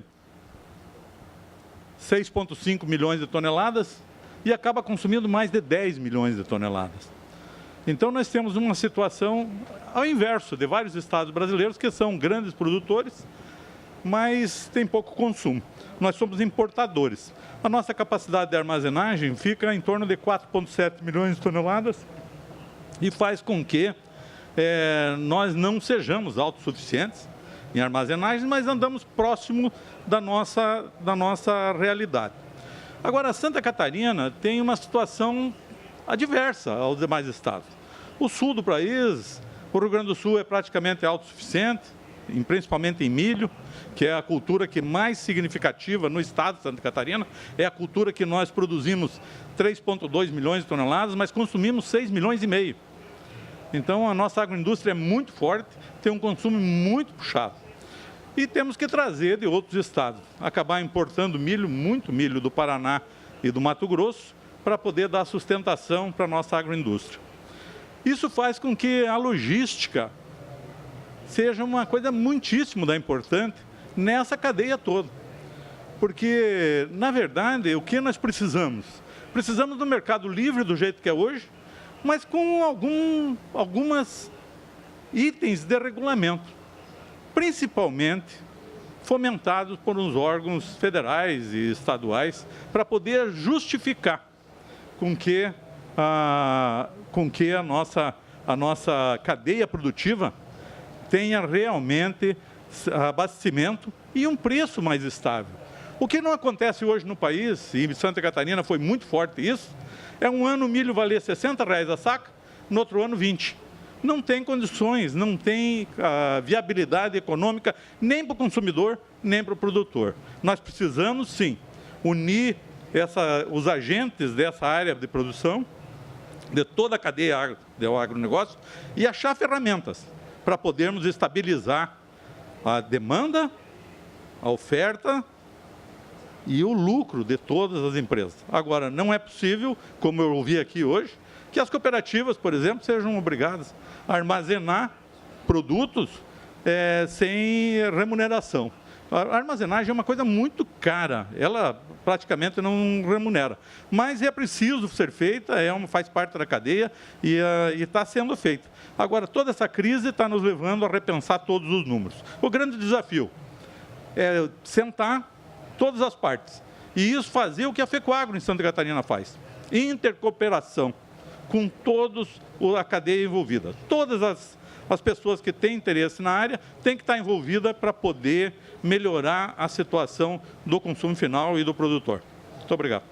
6,5 milhões de toneladas e acaba consumindo mais de 10 milhões de toneladas. Então, nós temos uma situação ao inverso de vários estados brasileiros que são grandes produtores, mas tem pouco consumo. Nós somos importadores. A nossa capacidade de armazenagem fica em torno de 4,7 milhões de toneladas e faz com que nós não sejamos autossuficientes em armazenagem, mas andamos próximo da nossa realidade. Agora, Santa Catarina tem uma situação adversa aos demais estados. O sul do país, o Rio Grande do Sul é praticamente autossuficiente, principalmente em milho, que é a cultura que mais significativa no estado de Santa Catarina, é a cultura que nós produzimos 3,2 milhões de toneladas, mas consumimos 6 milhões e meio. Então, a nossa agroindústria é muito forte, tem um consumo muito puxado. E temos que trazer de outros estados, acabar importando milho, muito milho do Paraná e do Mato Grosso, para poder dar sustentação para a nossa agroindústria. Isso faz com que a logística seja uma coisa muitíssimo importante nessa cadeia toda. Porque, na verdade, o que nós precisamos? Precisamos do mercado livre do jeito que é hoje, mas com algumas itens de regulamento, principalmente fomentados por uns órgãos federais e estaduais, para poder justificar com que a nossa cadeia produtiva tenha realmente abastecimento e um preço mais estável. O que não acontece hoje no país, e em Santa Catarina foi muito forte isso, é um ano o milho valer R$60 a saca, no outro ano 20. Não tem condições, não tem viabilidade econômica nem para o consumidor, nem para o produtor. Nós precisamos, sim, unir os agentes dessa área de produção, de toda a cadeia do agronegócio, e achar ferramentas para podermos estabilizar a demanda, a oferta e o lucro de todas as empresas. Agora, não é possível, como eu ouvi aqui hoje, que as cooperativas, por exemplo, sejam obrigadas a armazenar produtos sem remuneração. A armazenagem é uma coisa muito cara, ela praticamente não remunera. Mas é preciso ser feita, faz parte da cadeia e está sendo feita. Agora, toda essa crise está nos levando a repensar todos os números. O grande desafio é sentar todas as partes. E isso fazer o que a FECOAGRO em Santa Catarina faz. Intercooperação com todos a cadeia envolvida. Todas as pessoas que têm interesse na área têm que estar envolvidas para poder melhorar a situação do consumo final e do produtor. Muito obrigado.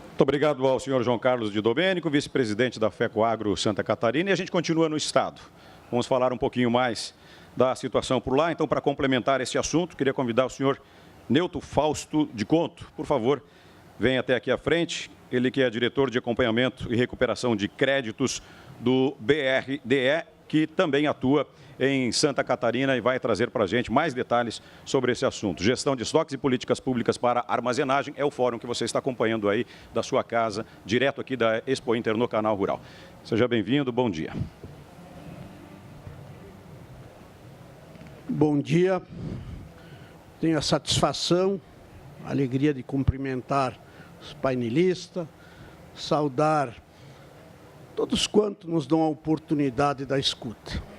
Muito obrigado ao senhor João Carlos de Domênico, vice-presidente da FECOAGRO Santa Catarina. E a gente continua no Estado. Vamos falar um pouquinho mais da situação por lá. Então, para complementar esse assunto, queria convidar o senhor Neuto Fausto de Conto. Por favor, venha até aqui à frente. Ele que é diretor de acompanhamento e recuperação de créditos do BRDE, que também atua em Santa Catarina e vai trazer para a gente mais detalhes sobre esse assunto. Gestão de estoques e políticas públicas para armazenagem é o fórum que você está acompanhando aí da sua casa, direto aqui da Expo Inter no Canal Rural. Seja bem-vindo, bom dia. Bom dia. Tenho a satisfação, a alegria de cumprimentar os painelistas, saudar todos quantos nos dão a oportunidade da escuta.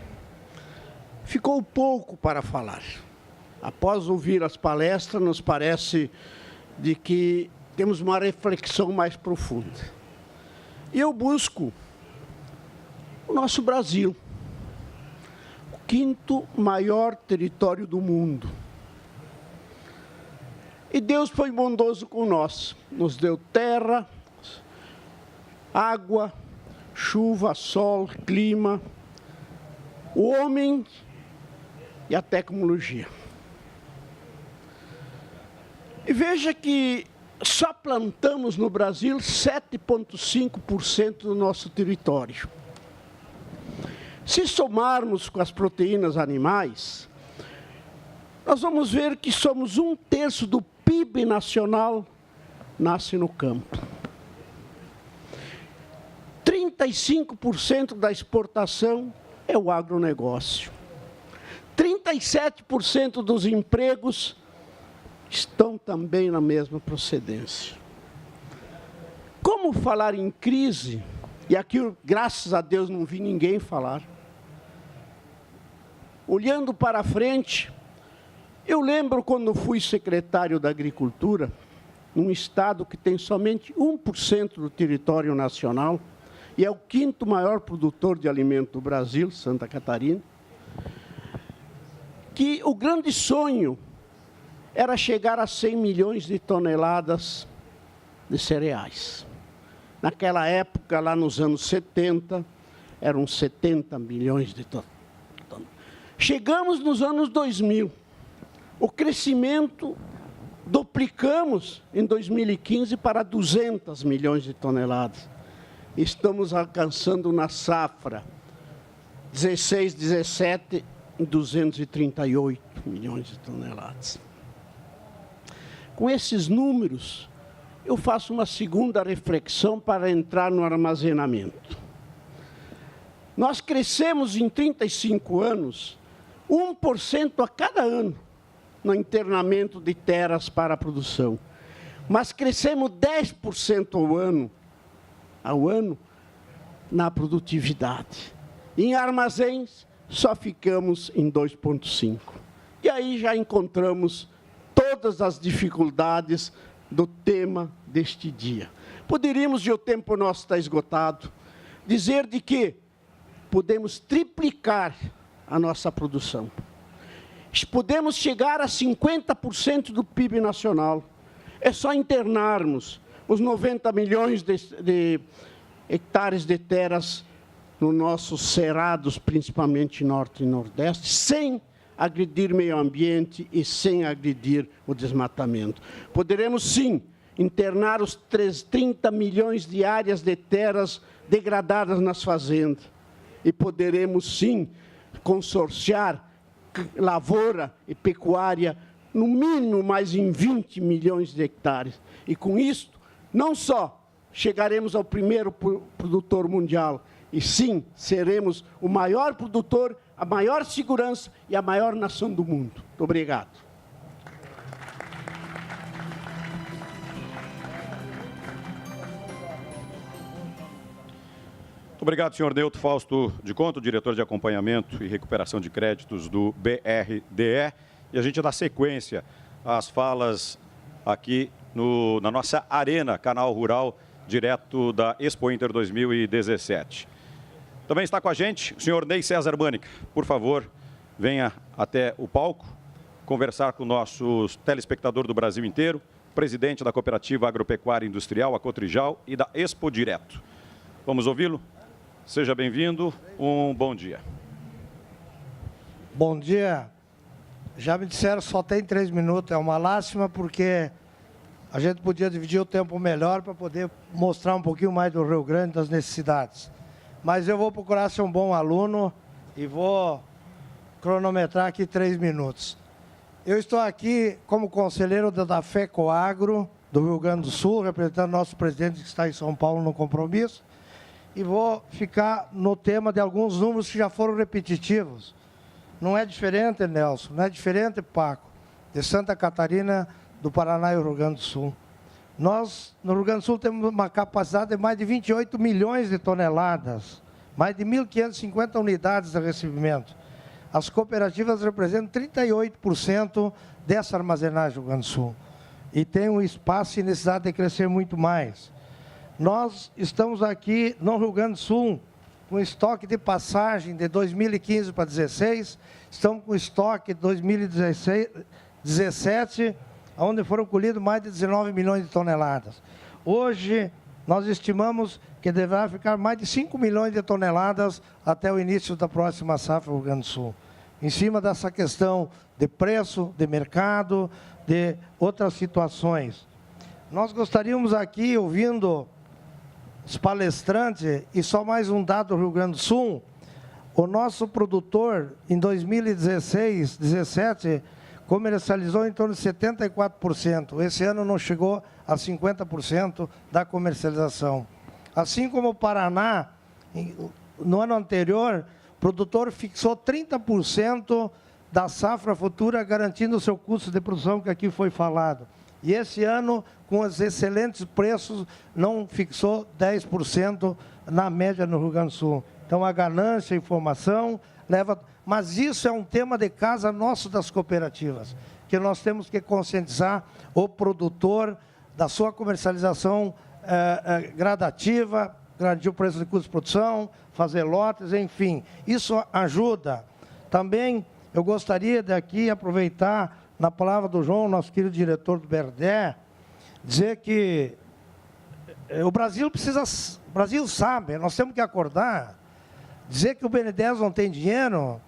Ficou pouco para falar. Após ouvir as palestras, nos parece de que temos uma reflexão mais profunda. E eu busco o nosso Brasil, o quinto maior território do mundo. E Deus foi bondoso com nós, nos deu terra, água, chuva, sol, clima, o homem e a tecnologia. E veja que só plantamos no Brasil 7,5% do nosso território. Se somarmos com as proteínas animais, nós vamos ver que somos 1/3 do PIB nacional nasce no campo. 35% da exportação é o agronegócio. 37% dos empregos estão também na mesma procedência. Como falar em crise, e aqui, graças a Deus, não vi ninguém falar. Olhando para frente, eu lembro quando fui secretário da Agricultura, num estado que tem somente 1% do território nacional, e é o quinto maior produtor de alimento do Brasil, Santa Catarina, que o grande sonho era chegar a 100 milhões de toneladas de cereais. Naquela época, lá nos anos 70, eram 70 milhões de toneladas. Chegamos nos anos 2000. O crescimento duplicamos em 2015 para 200 milhões de toneladas. Estamos alcançando na safra 16, 17, 238 milhões de toneladas. Com esses números, eu faço uma segunda reflexão para entrar no armazenamento. Nós crescemos em 35 anos, 1% a cada ano, no internamento de terras para a produção. Mas crescemos 10% ao ano na produtividade. Em armazéns, só ficamos em 2,5. E aí já encontramos todas as dificuldades do tema deste dia. Poderíamos, e o tempo nosso está esgotado, dizer de que podemos triplicar a nossa produção. Podemos chegar a 50% do PIB nacional. É só internarmos os 90 milhões de hectares de terras nos nossos cerrados, principalmente norte e nordeste, sem agredir meio ambiente e sem agredir o desmatamento. Poderemos, sim, internar os 30 milhões de áreas de terras degradadas nas fazendas. E poderemos, sim, consorciar lavoura e pecuária, no mínimo mais em 20 milhões de hectares. E com isso, não só chegaremos ao primeiro produtor mundial, e sim, seremos o maior produtor, a maior segurança e a maior nação do mundo. Muito obrigado. Muito obrigado, senhor Neuto Fausto de Conto, diretor de acompanhamento e recuperação de créditos do BRDE. E a gente dá sequência às falas aqui na nossa Arena Canal Rural, direto da Expo Inter 2017. Também está com a gente o senhor Ney César Mânica. Por favor, venha até o palco conversar com o nosso telespectador do Brasil inteiro, presidente da Cooperativa Agropecuária Industrial, a Cotrijal, e da Expo Direto. Vamos ouvi-lo? Seja bem-vindo, um bom dia. Bom dia. Já me disseram que só tem 3 minutos, é uma lástima porque a gente podia dividir o tempo melhor para poder mostrar um pouquinho mais do Rio Grande, das necessidades. Mas eu vou procurar ser um bom aluno e vou cronometrar aqui 3 minutos. Eu estou aqui como conselheiro da FECOAGRO, do Rio Grande do Sul, representando nosso presidente que está em São Paulo no compromisso, e vou ficar no tema de alguns números que já foram repetitivos. Não é diferente, Nelson, não é diferente, Paco, de Santa Catarina, do Paraná e do Rio Grande do Sul. Nós, no Rio Grande do Sul, temos uma capacidade de mais de 28 milhões de toneladas, mais de 1.550 unidades de recebimento. As cooperativas representam 38% dessa armazenagem do Rio Grande do Sul. E tem um espaço e necessidade de crescer muito mais. Nós estamos aqui no Rio Grande do Sul com estoque de passagem de 2015 para 2016, estamos com estoque de 2017, onde foram colhidos mais de 19 milhões de toneladas. Hoje, nós estimamos que deverá ficar mais de 5 milhões de toneladas até o início da próxima safra do Rio Grande do Sul. Em cima dessa questão de preço, de mercado, de outras situações. Nós gostaríamos aqui, ouvindo os palestrantes, e só mais um dado do Rio Grande do Sul, o nosso produtor, em 2016, 2017, comercializou em torno de 74%. Esse ano não chegou a 50% da comercialização. Assim como o Paraná, no ano anterior, o produtor fixou 30% da safra futura, garantindo o seu custo de produção, que aqui foi falado. E esse ano, com os excelentes preços, não fixou 10% na média no Rio Grande do Sul. Então, a ganância, a informação, leva... Mas isso é um tema de casa nosso das cooperativas, que nós temos que conscientizar o produtor da sua comercialização gradativa, garantir o preço de custo de produção, fazer lotes, enfim. Isso ajuda. Também eu gostaria de aqui aproveitar, na palavra do João, nosso querido diretor do BRDE, dizer que o Brasil sabe, nós temos que acordar, dizer que o BNDES não tem dinheiro.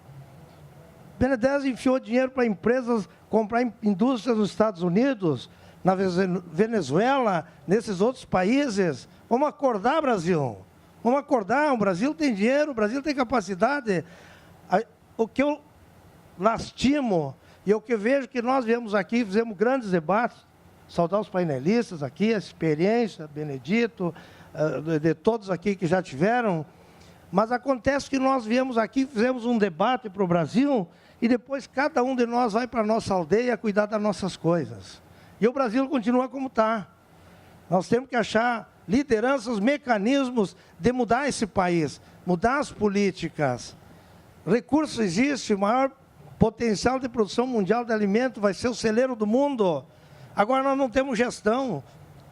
O BNDES enfiou dinheiro para empresas comprar indústrias nos Estados Unidos, na Venezuela, nesses outros países. Vamos acordar, Brasil. Vamos acordar, o Brasil tem dinheiro, o Brasil tem capacidade. O que eu lastimo, e o que eu vejo que nós viemos aqui, fizemos grandes debates, saudar os painelistas aqui, a experiência, Benedito, de todos aqui que já tiveram, mas acontece que nós viemos aqui, fizemos um debate para o Brasil, e depois cada um de nós vai para a nossa aldeia cuidar das nossas coisas. E o Brasil continua como está. Nós temos que achar lideranças, mecanismos de mudar esse país, mudar as políticas. Recurso existe, o maior potencial de produção mundial de alimento vai ser o celeiro do mundo. Agora nós não temos gestão.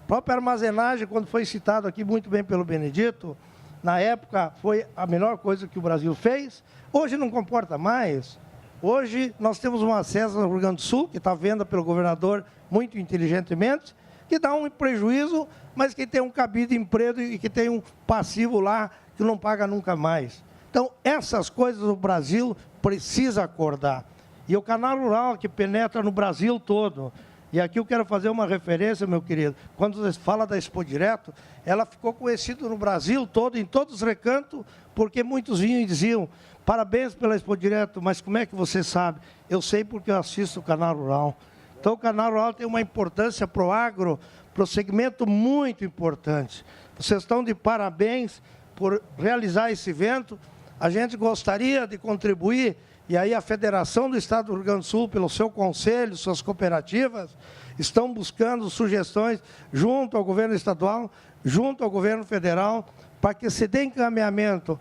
A própria armazenagem, quando foi citado aqui muito bem pelo Benedito, na época foi a melhor coisa que o Brasil fez. Hoje não comporta mais. Hoje nós temos uma acesso no Rio Grande do Sul, que está venda pelo governador muito inteligentemente, que dá um prejuízo, mas que tem um cabido de emprego e que tem um passivo lá que não paga nunca mais. Então, essas coisas o Brasil precisa acordar. E o canal rural que penetra no Brasil todo. E aqui eu quero fazer uma referência, meu querido. Quando você fala da Expo Direto, ela ficou conhecida no Brasil todo, em todos os recantos, porque muitos vinham e diziam: parabéns pela Expo Direto, mas como é que você sabe? Eu sei porque eu assisto o canal rural. Então, o canal rural tem uma importância para o agro, para o segmento muito importante. Vocês estão de parabéns por realizar esse evento. A gente gostaria de contribuir, e aí a Federação do Estado do Rio Grande do Sul, pelo seu conselho, suas cooperativas, estão buscando sugestões junto ao governo estadual, junto ao governo federal, para que se dê encaminhamento,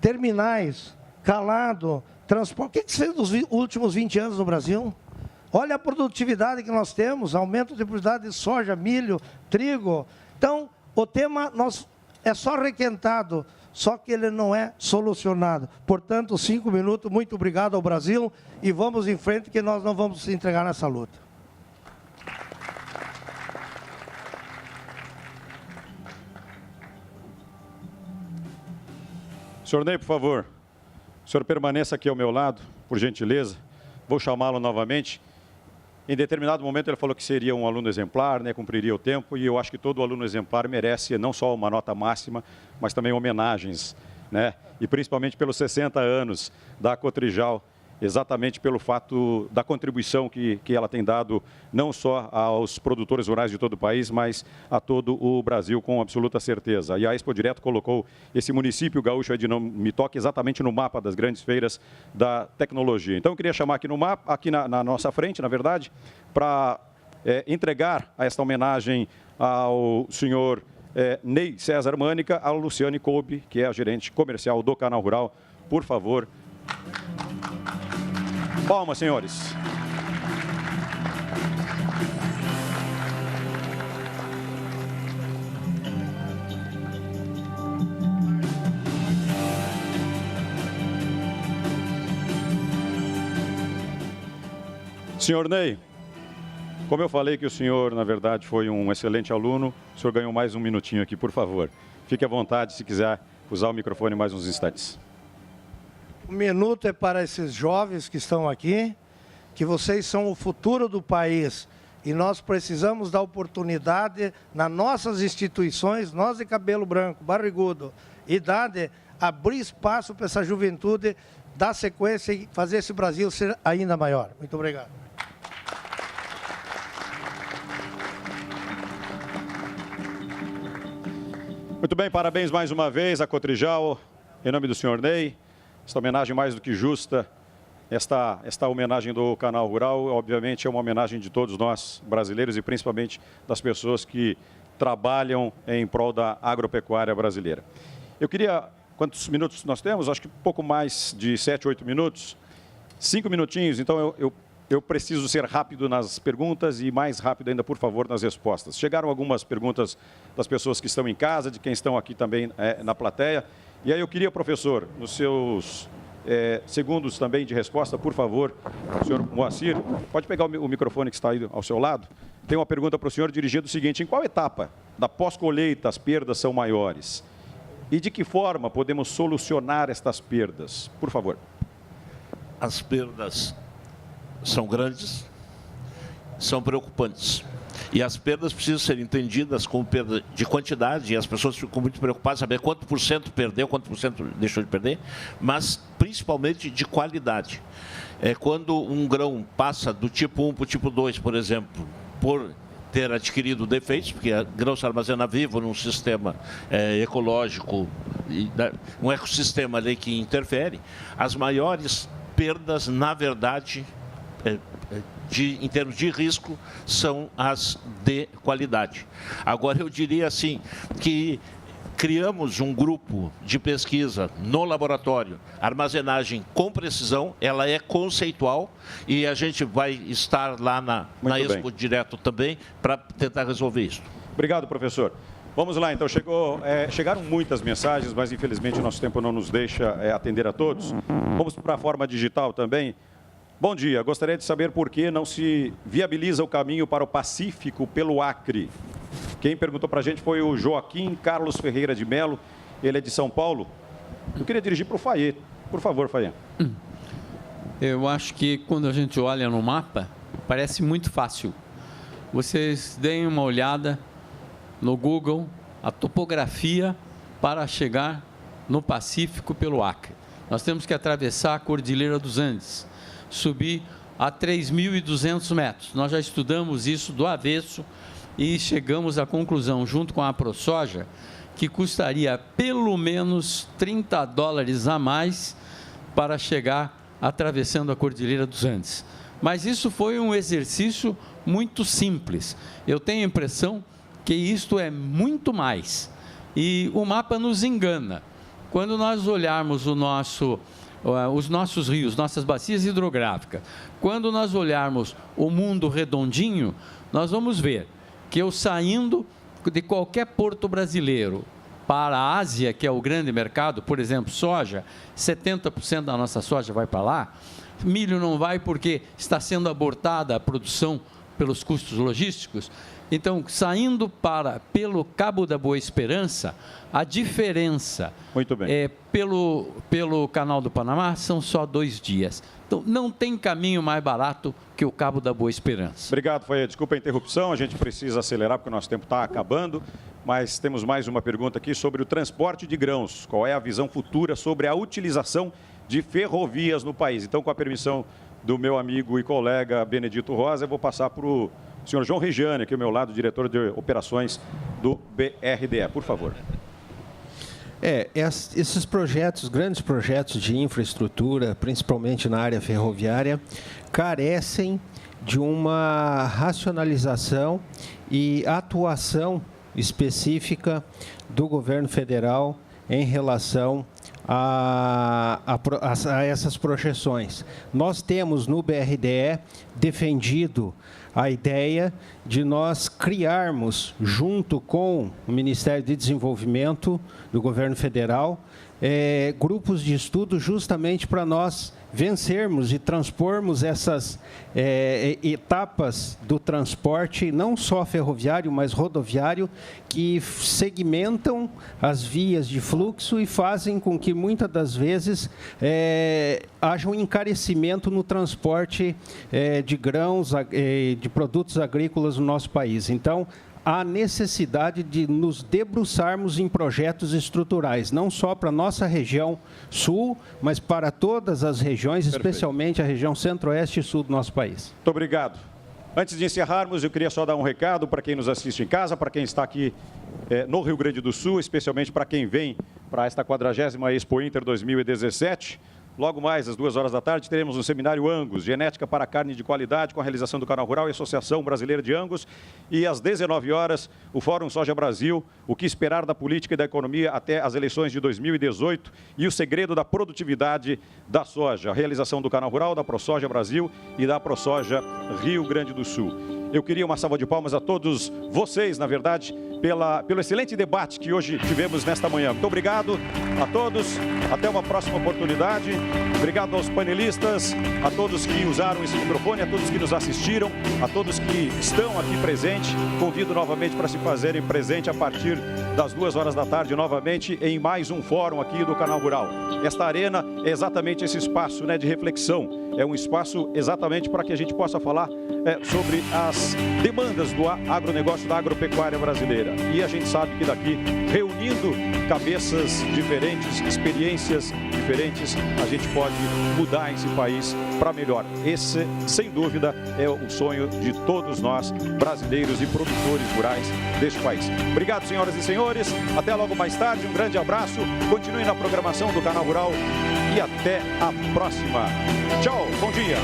terminais, calado, transporte. O que se fez nos últimos 20 anos no Brasil? Olha a produtividade que nós temos, aumento de produtividade de soja, milho, trigo. Então, o tema é só requentado, só que ele não é solucionado. Portanto, 5 minutos, muito obrigado ao Brasil e vamos em frente que nós não vamos se entregar nessa luta. Senhor Ney, por favor, o senhor permaneça aqui ao meu lado, por gentileza. Vou chamá-lo novamente. Em determinado momento ele falou que seria um aluno exemplar, né, cumpriria o tempo, e eu acho que todo aluno exemplar merece não só uma nota máxima, mas também homenagens, né, e principalmente pelos 60 anos da Cotrijal, exatamente pelo fato da contribuição que ela tem dado não só aos produtores rurais de todo o país, mas a todo o Brasil, com absoluta certeza. E a Expo Direto colocou esse município gaúcho de Não Me Toque exatamente no mapa das grandes feiras da tecnologia. Então eu queria chamar aqui no mapa, aqui na nossa frente, na verdade, para entregar esta homenagem ao senhor Ney César Mânica, a Luciane Kolbe, que é a gerente comercial do Canal Rural. Por favor. Palmas, senhores. Senhor Ney, como eu falei que o senhor, na verdade, foi um excelente aluno, o senhor ganhou mais um minutinho aqui, por favor. Fique à vontade se quiser usar o microfone mais uns instantes. Um minuto é para esses jovens que estão aqui, que vocês são o futuro do país e nós precisamos dar oportunidade nas nossas instituições, nós de cabelo branco, barrigudo, idade, abrir espaço para essa juventude, dar sequência e fazer esse Brasil ser ainda maior. Muito obrigado. Muito bem, parabéns mais uma vez à Cotrijal, em nome do senhor Ney. Esta homenagem mais do que justa, esta homenagem do Canal Rural, obviamente é uma homenagem de todos nós brasileiros e principalmente das pessoas que trabalham em prol da agropecuária brasileira. Eu queria, quantos minutos nós temos? Acho que pouco mais de 7, 8 minutos. 5 minutinhos, então eu preciso ser rápido nas perguntas e mais rápido ainda, por favor, nas respostas. Chegaram algumas perguntas das pessoas que estão em casa, de quem estão aqui também na plateia. E aí eu queria, professor, nos seus segundos também de resposta, por favor, senhor Moacir, pode pegar o microfone que está aí ao seu lado. Tem uma pergunta para o senhor dirigida o seguinte: em qual etapa da pós-colheita as perdas são maiores? E de que forma podemos solucionar estas perdas? Por favor. As perdas são grandes, são preocupantes. E as perdas precisam ser entendidas como perda de quantidade, e as pessoas ficam muito preocupadas em saber quanto por cento perdeu, quanto por cento deixou de perder, mas principalmente de qualidade. Quando um grão passa do tipo 1 para o tipo 2, por exemplo, por ter adquirido defeitos, porque o grão se armazena vivo num sistema ecológico, um ecossistema ali que interfere, as maiores perdas, na verdade, em termos de risco, são as de qualidade. Agora, eu diria assim, que criamos um grupo de pesquisa no laboratório, armazenagem com precisão, ela é conceitual e a gente vai estar lá na Expo Direto também para tentar resolver isso. Obrigado, professor. Vamos lá, então. Chegaram muitas mensagens, mas infelizmente o nosso tempo não nos deixa atender a todos. Vamos para a forma digital também. Bom dia, gostaria de saber por que não se viabiliza o caminho para o Pacífico pelo Acre. Quem perguntou para a gente foi o Joaquim Carlos Ferreira de Melo, ele é de São Paulo. Eu queria dirigir para o Fayet. Por favor, Fayet. Eu acho que quando a gente olha no mapa, parece muito fácil. Vocês deem uma olhada no Google, a topografia para chegar no Pacífico pelo Acre. Nós temos que atravessar a Cordilheira dos Andes, subir a 3.200 metros. Nós já estudamos isso do avesso e chegamos à conclusão, junto com a ProSoja, que custaria pelo menos $30 a mais para chegar atravessando a Cordilheira dos Andes. Mas isso foi um exercício muito simples. Eu tenho a impressão que isto é muito mais. E o mapa nos engana. Quando nós olharmos os nossos rios, nossas bacias hidrográficas, quando nós olharmos o mundo redondinho, nós vamos ver que eu saindo de qualquer porto brasileiro para a Ásia, que é o grande mercado, por exemplo, soja, 70% da nossa soja vai para lá, milho não vai porque está sendo abortada a produção pelos custos logísticos. Então, saindo pelo Cabo da Boa Esperança, a diferença pelo Canal do Panamá são só 2 dias. Então, não tem caminho mais barato que o Cabo da Boa Esperança. Obrigado, Faia. Desculpa a interrupção, a gente precisa acelerar porque o nosso tempo está acabando, mas temos mais uma pergunta aqui sobre o transporte de grãos. Qual é a visão futura sobre a utilização de ferrovias no país? Então, com a permissão do meu amigo e colega Benedito Rosa, eu vou passar para o senhor João Regiane, aqui ao meu lado, diretor de operações do BRDE. Por favor. Esses projetos, grandes projetos de infraestrutura, principalmente na área ferroviária, carecem de uma racionalização e atuação específica do governo federal em relação a essas projeções. Nós temos no BRDE defendido a ideia de nós criarmos, junto com o Ministério de Desenvolvimento do governo federal, grupos de estudo justamente para nós vencermos e transpormos essas etapas do transporte, não só ferroviário, mas rodoviário, que segmentam as vias de fluxo e fazem com que, muitas das vezes, haja um encarecimento no transporte de grãos, de produtos agrícolas no nosso país. Então, há necessidade de nos debruçarmos em projetos estruturais, não só para a nossa região sul, mas para todas as regiões, especialmente a região centro-oeste e sul do nosso país. Muito obrigado. Antes de encerrarmos, eu queria só dar um recado para quem nos assiste em casa, para quem está aqui no Rio Grande do Sul, especialmente para quem vem para esta 40ª Expo Inter 2017. Logo mais, às 2 horas da tarde, teremos um seminário Angus, Genética para Carne de Qualidade, com a realização do Canal Rural e Associação Brasileira de Angus. E às 19 horas, o Fórum Soja Brasil, o que esperar da política e da economia até as eleições de 2018 e o segredo da produtividade da soja. A realização do Canal Rural, da ProSoja Brasil e da ProSoja Rio Grande do Sul. Eu queria uma salva de palmas a todos vocês, na verdade, pelo excelente debate que hoje tivemos nesta manhã. Muito obrigado a todos, até uma próxima oportunidade. Obrigado aos panelistas, a todos que usaram esse microfone, a todos que nos assistiram, a todos que estão aqui presentes. Convido novamente para se fazerem presente a partir das 2 horas da tarde, novamente, em mais um fórum aqui do Canal Rural. Esta arena é exatamente esse espaço, de reflexão. É um espaço exatamente para que a gente possa falar sobre as demandas do agronegócio, da agropecuária brasileira. E a gente sabe que daqui, reunindo cabeças diferentes, experiências diferentes, a gente pode mudar esse país para melhor. Esse, sem dúvida, é o sonho de todos nós, brasileiros e produtores rurais deste país. Obrigado, senhoras e senhores. Até logo mais tarde. Um grande abraço. Continue na programação do Canal Rural e até a próxima. Tchau, bom dia.